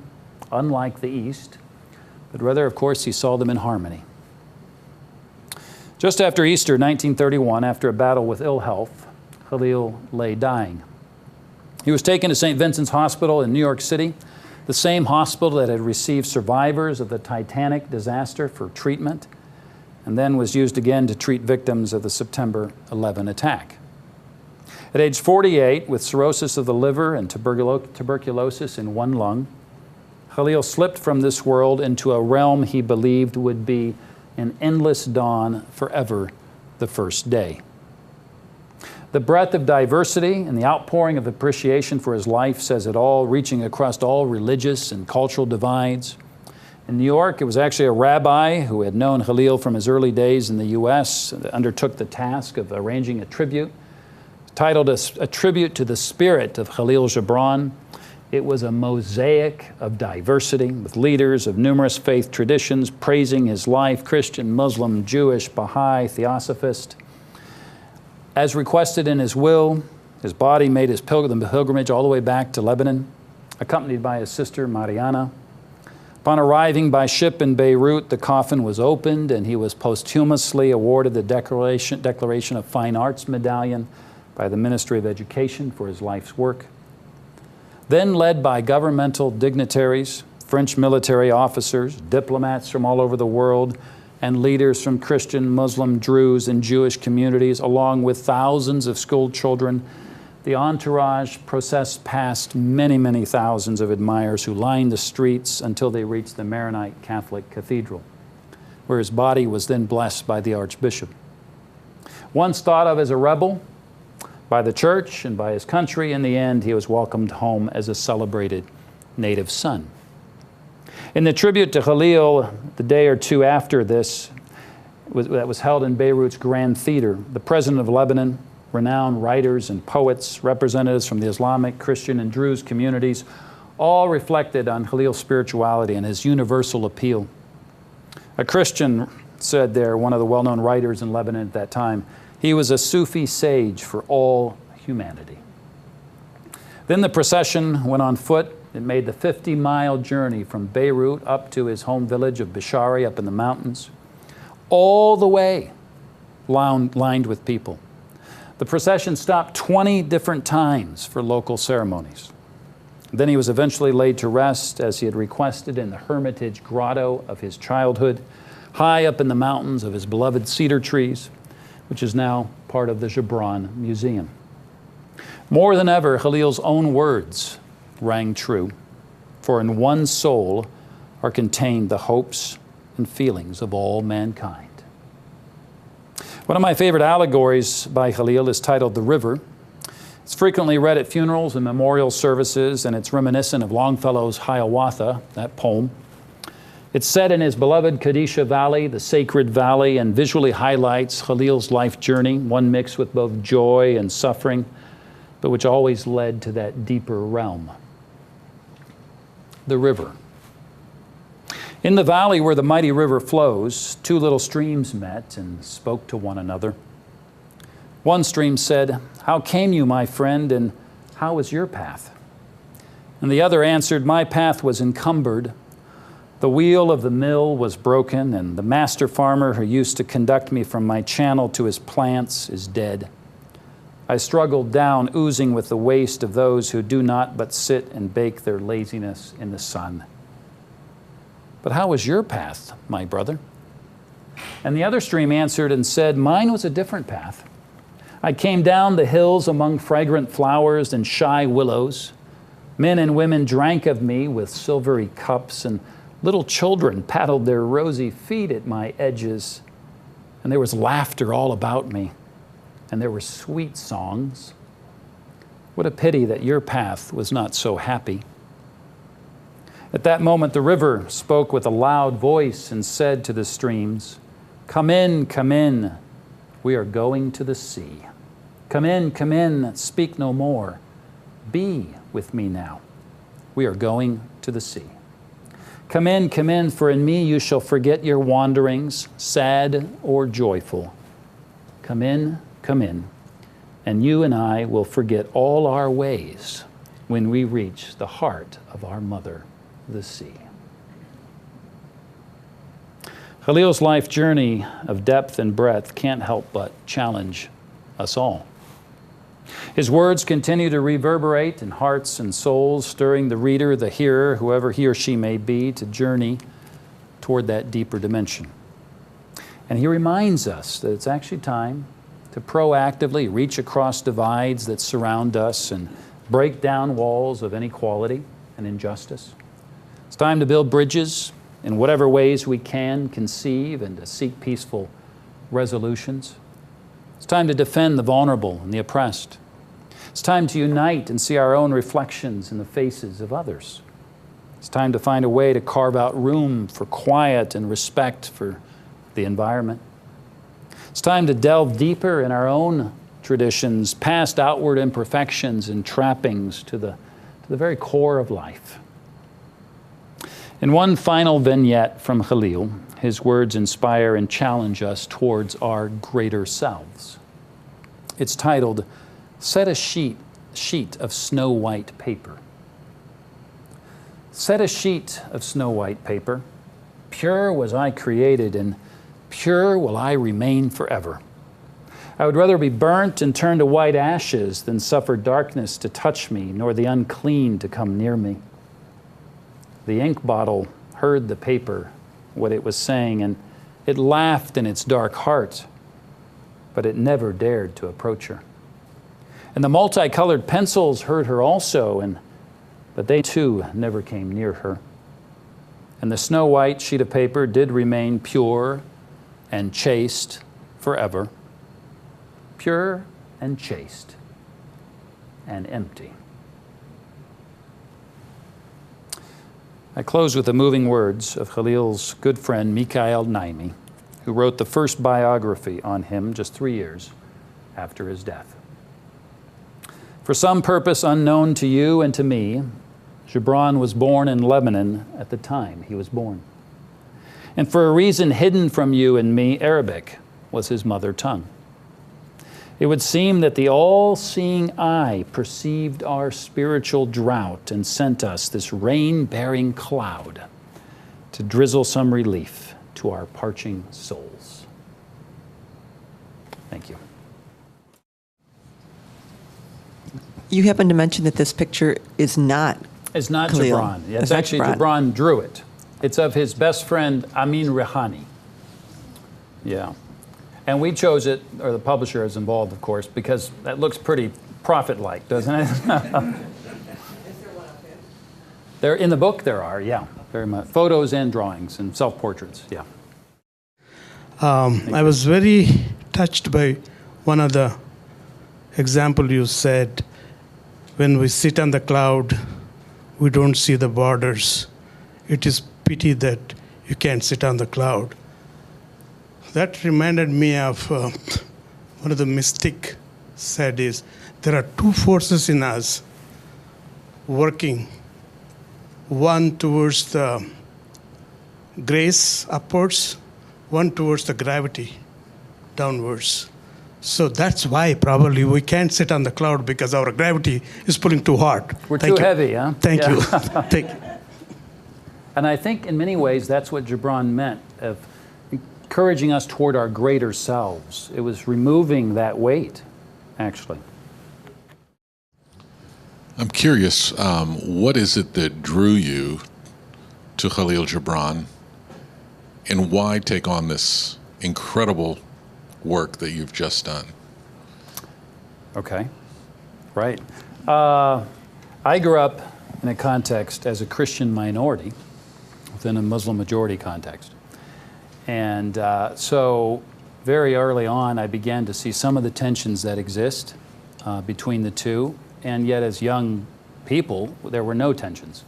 unlike the East, but rather, of course, he saw them in harmony. Just after Easter 1931, after a battle with ill health, Kahlil lay dying. He was taken to St. Vincent's Hospital in New York City, the same hospital that had received survivors of the Titanic disaster for treatment, and then was used again to treat victims of the September 11 attack. At age 48, with cirrhosis of the liver and tuberculosis in one lung, Kahlil slipped from this world into a realm he believed would be an endless dawn, forever the first day. The breadth of diversity and the outpouring of appreciation for his life says it all, reaching across all religious and cultural divides. In New York, it was actually a rabbi who had known Kahlil from his early days in the U.S. that undertook the task of arranging a tribute titled a tribute to the spirit of Kahlil Gibran. It was a mosaic of diversity with leaders of numerous faith traditions praising his life, Christian, Muslim, Jewish, Baha'i, Theosophist. As requested in his will, his body made his pilgrimage all the way back to Lebanon, accompanied by his sister Mariana. Upon arriving by ship in Beirut, the coffin was opened and he was posthumously awarded the Declaration of Fine Arts Medallion by the Ministry of Education for his life's work. Then, led by governmental dignitaries, French military officers, diplomats from all over the world, and leaders from Christian, Muslim, Druze, and Jewish communities, along with thousands of school children, the entourage processed past many, many thousands of admirers who lined the streets until they reached the Maronite Catholic Cathedral, where his body was then blessed by the Archbishop. Once thought of as a rebel by the church and by his country, in the end he was welcomed home as a celebrated native son. In the tribute to Kahlil, the day or two after this, that was held in Beirut's Grand Theater, the president of Lebanon, renowned writers and poets, representatives from the Islamic, Christian, and Druze communities, all reflected on Kahlil's spirituality and his universal appeal. A Christian said there, one of the well-known writers in Lebanon at that time, he was a Sufi sage for all humanity. Then the procession went on foot. It made the 50-mile journey from Beirut up to his home village of Bishari up in the mountains, all the way lined with people. The procession stopped 20 different times for local ceremonies. Then he was eventually laid to rest as he had requested in the hermitage grotto of his childhood, high up in the mountains of his beloved cedar trees, which is now part of the Gibran Museum. More than ever, Kahlil's own words rang true, for in one soul are contained the hopes and feelings of all mankind. One of my favorite allegories by Kahlil is titled The River. It's frequently read at funerals and memorial services, and it's reminiscent of Longfellow's Hiawatha, that poem. It's set in his beloved Kadisha Valley, the sacred valley, and visually highlights Kahlil's life journey, one mixed with both joy and suffering, but which always led to that deeper realm. The river. In the valley where the mighty river flows, two little streams met and spoke to one another. One stream said, "How came you, my friend, and how was your path?" And the other answered, "My path was encumbered. The wheel of the mill was broken, and the master farmer who used to conduct me from my channel to his plants is dead. I struggled down, oozing with the waste of those who do not but sit and bake their laziness in the sun. But how was your path, my brother?" And the other stream answered and said, "Mine was a different path. I came down the hills among fragrant flowers and shy willows. Men and women drank of me with silvery cups, and little children paddled their rosy feet at my edges. And there was laughter all about me, and there were sweet songs. What a pity that your path was not so happy." At that moment, the river spoke with a loud voice and said to the streams, come in, we are going to the sea. Come in, speak no more. Be with me now. We are going to the sea. Come in, for in me you shall forget your wanderings, sad or joyful. Come in, and you and I will forget all our ways when we reach the heart of our mother, the sea. Kahlil's life journey of depth and breadth can't help but challenge us all. His words continue to reverberate in hearts and souls, stirring the reader, the hearer, whoever he or she may be, to journey toward that deeper dimension. And he reminds us that it's actually time to proactively reach across divides that surround us and break down walls of inequality and injustice. It's time to build bridges in whatever ways we can conceive and to seek peaceful resolutions. It's time to defend the vulnerable and the oppressed. It's time to unite and see our own reflections in the faces of others. It's time to find a way to carve out room for quiet and respect for the environment. It's time to delve deeper in our own traditions, past outward imperfections and trappings to the very core of life. In one final vignette from Kahlil, his words inspire and challenge us towards our greater selves. It's titled, "Set a sheet of snow-white paper." Set a sheet of snow-white paper. Pure was I created, and pure will I remain forever. I would rather be burnt and turned to white ashes than suffer darkness to touch me, nor the unclean to come near me. The ink bottle heard the paper, what it was saying, and it laughed in its dark heart, but it never dared to approach her. And the multicolored pencils heard her also, but they too never came near her. And the snow-white sheet of paper did remain pure and chaste forever. Pure and chaste and empty. I close with the moving words of Kahlil's good friend Mikhail Naimi, who wrote the first biography on him just 3 years after his death. For some purpose unknown to you and to me, Gibran was born in Lebanon at the time he was born. And for a reason hidden from you and me, Arabic was his mother tongue. It would seem that the all-seeing eye perceived our spiritual drought and sent us this rain-bearing cloud to drizzle some relief to our parching souls. Thank you.
You happen to mention that this picture is not
It's not
Kahlil.
Gibran. It's actually Gibran drew it. It's of his best friend, Amin Rehani. Yeah. And we chose it, or the publisher is involved, of course, because that looks pretty prophet-like, doesn't it?
Is there one up here?
There, in the book, there are, yeah, very much. Photos and drawings and self-portraits, yeah.
I was very touched by one of the example you said, when we sit on the cloud, we don't see the borders. It is pity that you can't sit on the cloud. That reminded me of one of the mystic said is, there are two forces in us working, one towards the grace upwards, one towards the gravity downwards. So that's why probably we can't sit on the cloud, because our gravity is pulling too hard.
We're too heavy, huh?
Thank you. Thank you.
And I think in many ways that's what Gibran meant, of encouraging us toward our greater selves. It was removing that weight, actually.
I'm curious, what is it that drew you to Kahlil Gibran, and why take on this incredible work that you've just done?
Okay, right. I grew up in a context as a Christian minority within a Muslim majority context. And so very early on, I began to see some of the tensions that exist between the two. And yet as young people, there were no tensions.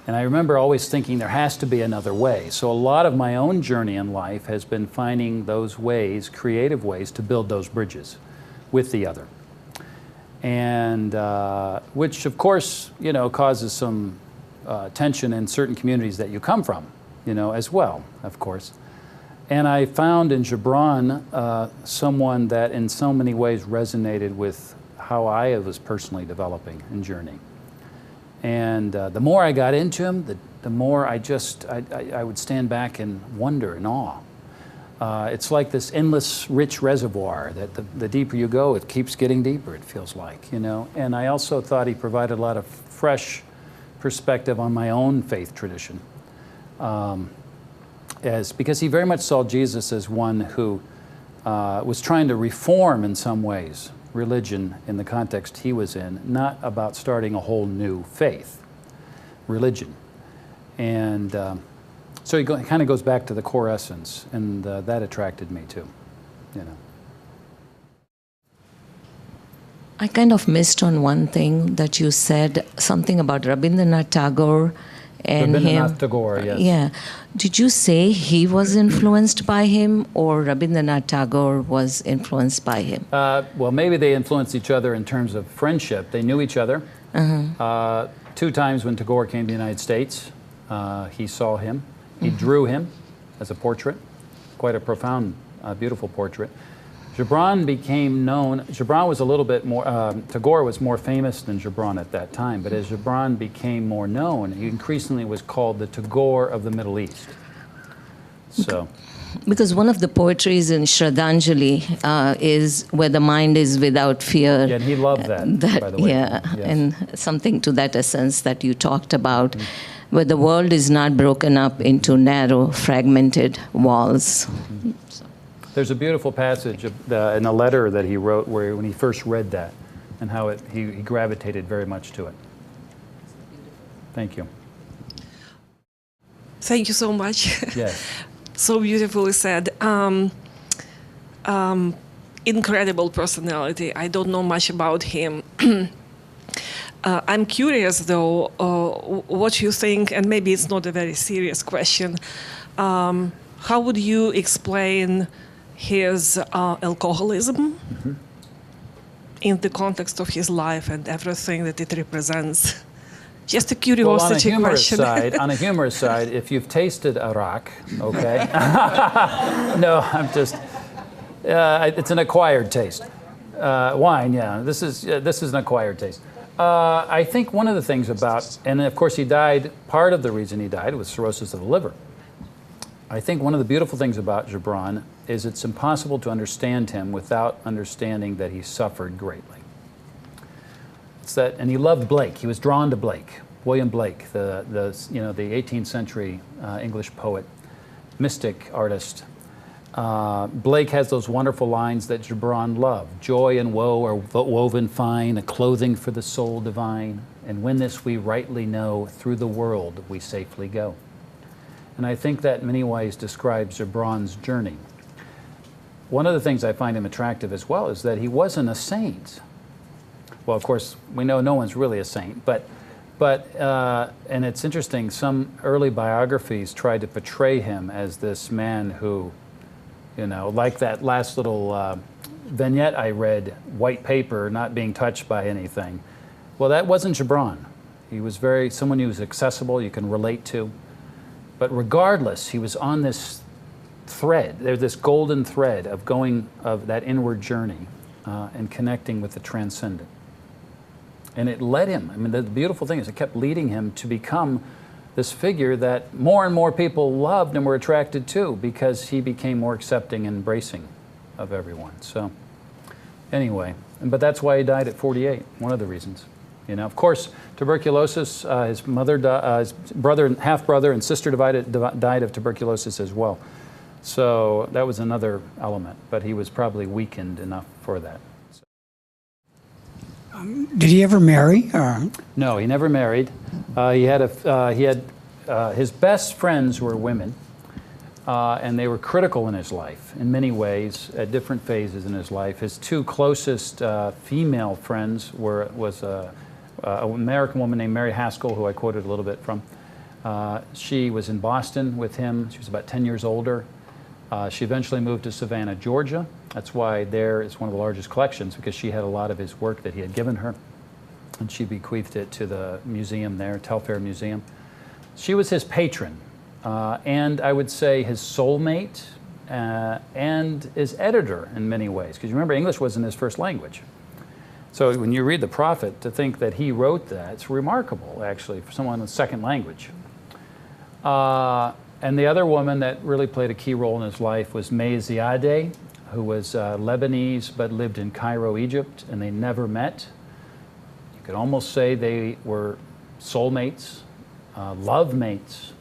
And I remember always thinking there has to be another way. So a lot of my own journey in life has been finding those ways, creative ways, to build those bridges with the other. And which, of course, you know, causes some tension in certain communities that you come from, you know, as well, of course. And I found in Gibran someone that in so many ways resonated with how I was personally developing and journeying. And the more I got into him, the more I would stand back and wonder in awe. It's like this endless rich reservoir that the deeper you go, it keeps getting deeper, it feels like, you know. And I also thought he provided a lot of fresh perspective on my own faith tradition. Because he very much saw Jesus as one who was trying to reform in some ways religion in the context he was in, not about starting a whole new faith, religion. And so he kind of goes back to the core essence, and that attracted me too, you know.
I kind of missed on one thing that you said, something about Rabindranath Tagore and him.
Rabindranath Tagore, yes.
Yeah. Did you say he was influenced by him, or Rabindranath Tagore was influenced by him?
Well, maybe they influenced each other in terms of friendship. They knew each other. Two times when Tagore came to the United States, he saw him. He drew him as a portrait, quite a profound, beautiful portrait. Gibran became known, Gibran was a little bit more, Tagore was more famous than Gibran at that time, but as Gibran became more known, he increasingly was called the Tagore of the Middle East. So,
Because one of the poetries in Shraddhanjali is where the mind is without fear.
yeah, and he loved that, by the way.
Yeah,
Yes.
and something to that essence that you talked about, where the world is not broken up into narrow, fragmented walls.
There's a beautiful passage in a letter that he wrote where when he first read that and how he gravitated very much to it. Thank you.
Thank you so much.
Yes.
So beautifully said. Incredible personality. I don't know much about him. I'm curious, though, what you think, and maybe it's not a very serious question. How would you explain his alcoholism in the context of his life and everything that it represents? Just a curiosity question.
On a humorous side, if you've tasted arak, okay? No, I'm just. It's an acquired taste. Wine, yeah. This is an acquired taste. I think one of the things about, and of course he died. Part of the reason he died was cirrhosis of the liver. I think one of the beautiful things about Gibran is it's impossible to understand him without understanding that he suffered greatly. It's that, and he loved Blake. He was drawn to Blake, William Blake, the 18th century English poet, mystic artist. Blake has those wonderful lines that Gibran loved. Joy and woe are woven fine, a clothing for the soul divine. And when this we rightly know, through the world we safely go. And I think that in many ways describes Gibran's journey. One of the things I find him attractive as well is that he wasn't a saint. Well, of course, we know no one's really a saint, but and it's interesting, some early biographies tried to portray him as this man who, like that last little vignette I read, white paper, not being touched by anything. Well, that wasn't Gibran. He was someone who was accessible, you can relate to. But regardless, he was on this thread, there's this golden thread of that inward journey and connecting with the transcendent. And it led him, the beautiful thing is it kept leading him to become this figure that more and more people loved and were attracted to because he became more accepting and embracing of everyone. So anyway, but that's why he died at 48, one of the reasons. Of course, tuberculosis, his mother, his brother, half-brother and sister died of tuberculosis as well. So that was another element, but he was probably weakened enough for that.
Did he ever marry?
No, he never married. His best friends were women, and they were critical in his life in many ways at different phases in his life. His two closest female friends was an American woman named Mary Haskell, who I quoted a little bit from. She was in Boston with him. She was about 10 years older. She eventually moved to Savannah, Georgia. That's why there is one of the largest collections, because she had a lot of his work that he had given her. And she bequeathed it to the museum there, Telfair Museum. She was his patron, and I would say his soulmate, and his editor in many ways. Because remember, English wasn't his first language. So when you read the Prophet, to think that he wrote that, it's remarkable, actually, for someone with second language. And the other woman that really played a key role in his life was May Ziadeh, who was Lebanese but lived in Cairo, Egypt, and they never met. You could almost say they were soulmates, love mates,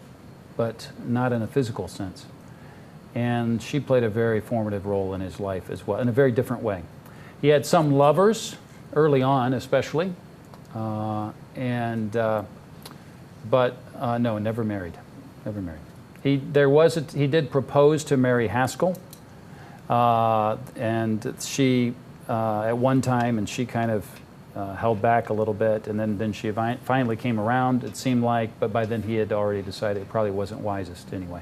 but not in a physical sense. And she played a very formative role in his life as well, in a very different way. He had some lovers early on, especially, but no, never married. Never married. He did propose to Mary Haskell, and she at one time, and she kind of held back a little bit, and then she finally came around, it seemed like, but by then he had already decided it probably wasn't wisest anyway.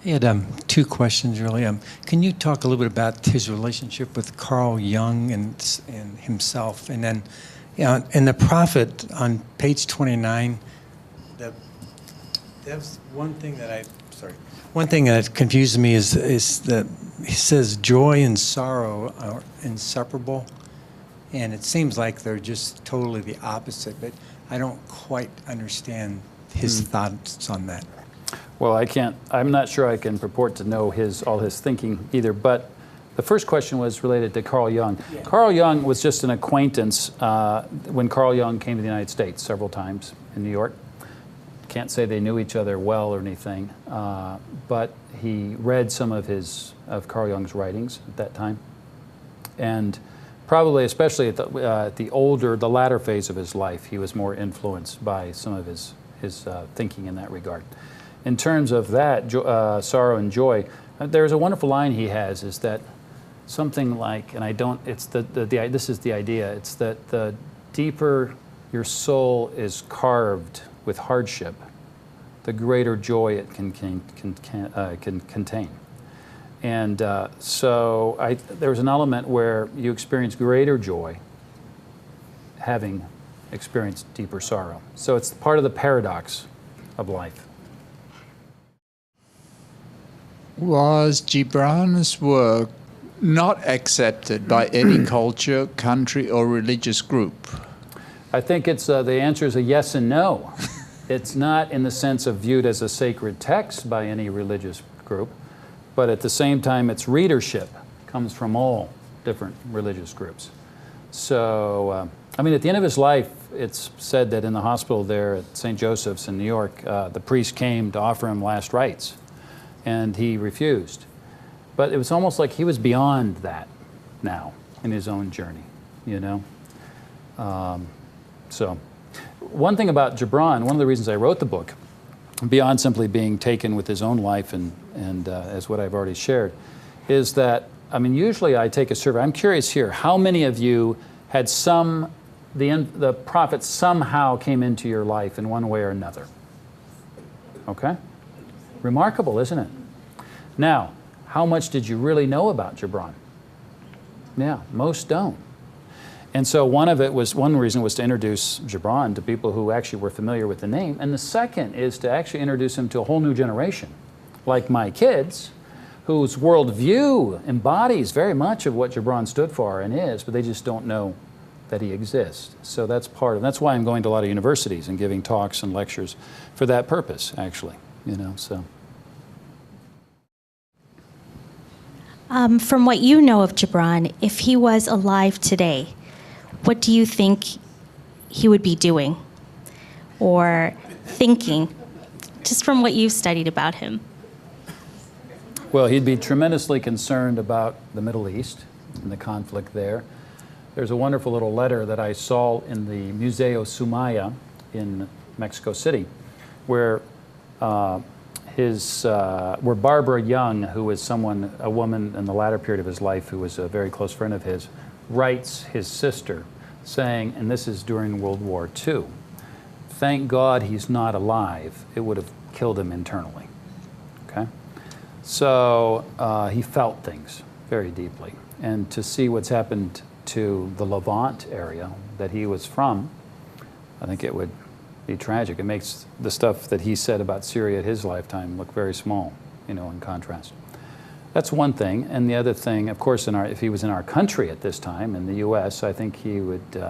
He had two questions, really. Can you talk a little bit about his relationship with Carl Jung and himself? And then, in The Prophet, on page 29, that's one thing that one thing that confused me is that he says joy and sorrow are inseparable, and it seems like they're just totally the opposite, but I don't quite understand his thoughts on that.
Well, I'm not sure I can purport to know all his thinking either, but the first question was related to Carl Jung. Yeah. Carl Jung was just an acquaintance when Carl Jung came to the United States several times in New York. Can't say they knew each other well or anything, but he read some of Carl Jung's writings at that time, and probably, especially at the latter phase of his life, he was more influenced by some of his thinking in that regard. In terms of that, sorrow and joy, there's a wonderful line he has, is that something like, and I don't, it's this is the idea, it's that the deeper your soul is carved with hardship, the greater joy it can contain. And so there's an element where you experience greater joy having experienced deeper sorrow. So it's part of the paradox of life.
Was Gibran's work not accepted by any culture, country, or religious group?
I think it's the answer is a yes and no. It's not in the sense of viewed as a sacred text by any religious group, but at the same time, its readership comes from all different religious groups. So, I mean, at the end of his life, it's said that in the hospital there at St. Joseph's in New York, the priest came to offer him last rites, and he refused. But it was almost like he was beyond that now in his own journey, you know? So one thing about Gibran, one of the reasons I wrote the book, beyond simply being taken with his own life and as what I've already shared, is that, I mean, usually I take a survey. I'm curious here, how many of you had the prophet somehow came into your life in one way or another? Okay? Remarkable, isn't it? Now, how much did you really know about Gibran? Yeah, most don't. And so one reason was to introduce Gibran to people who actually were familiar with the name, and the second is to actually introduce him to a whole new generation, like my kids, whose worldview embodies very much of what Gibran stood for and is, but they just don't know that he exists. So that's that's why I'm going to a lot of universities and giving talks and lectures for that purpose, actually, you know, so.
From what you know of Gibran, if he was alive today, what do you think he would be doing or thinking, just from what you've studied about him?
Well, he'd be tremendously concerned about the Middle East and the conflict there. There's a wonderful little letter that I saw in the Museo Sumaya in Mexico City, where where Barbara Young, who was a woman in the latter period of his life who was a very close friend of his, writes his sister saying, and this is during World War II, "Thank God he's not alive. It would have killed him internally." Okay? So he felt things very deeply. And to see what's happened to the Levant area that he was from, I think it would be tragic. It makes the stuff that he said about Syria at his lifetime look very small, you know, in contrast. That's one thing. And the other thing, of course, if he was in our country at this time, in the U.S., I think he would,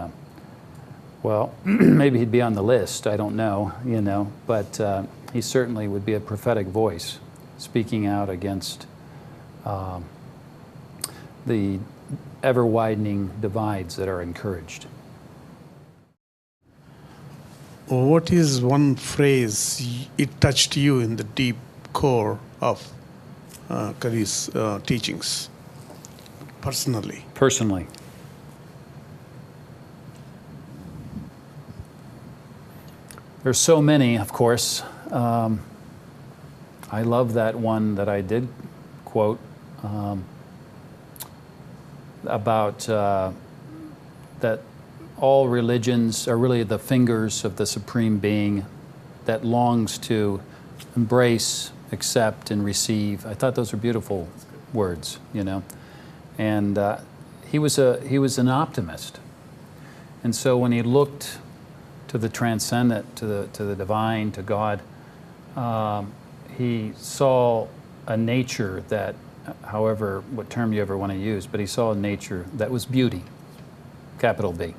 well, maybe he'd be on the list, I don't know, you know, but he certainly would be a prophetic voice speaking out against the ever-widening divides that are encouraged.
What is one phrase it touched you in the deep core of Kahlil's teachings, personally?
Personally. There's so many, of course. I love that one that I did quote about that all religions are really the fingers of the Supreme Being that longs to embrace, accept, and receive. I thought those were beautiful words, you know. And he was an optimist. And so when he looked to the transcendent, to the divine, to God, he saw a nature that, however, what term you ever want to use, but he saw a nature that was beauty, capital B.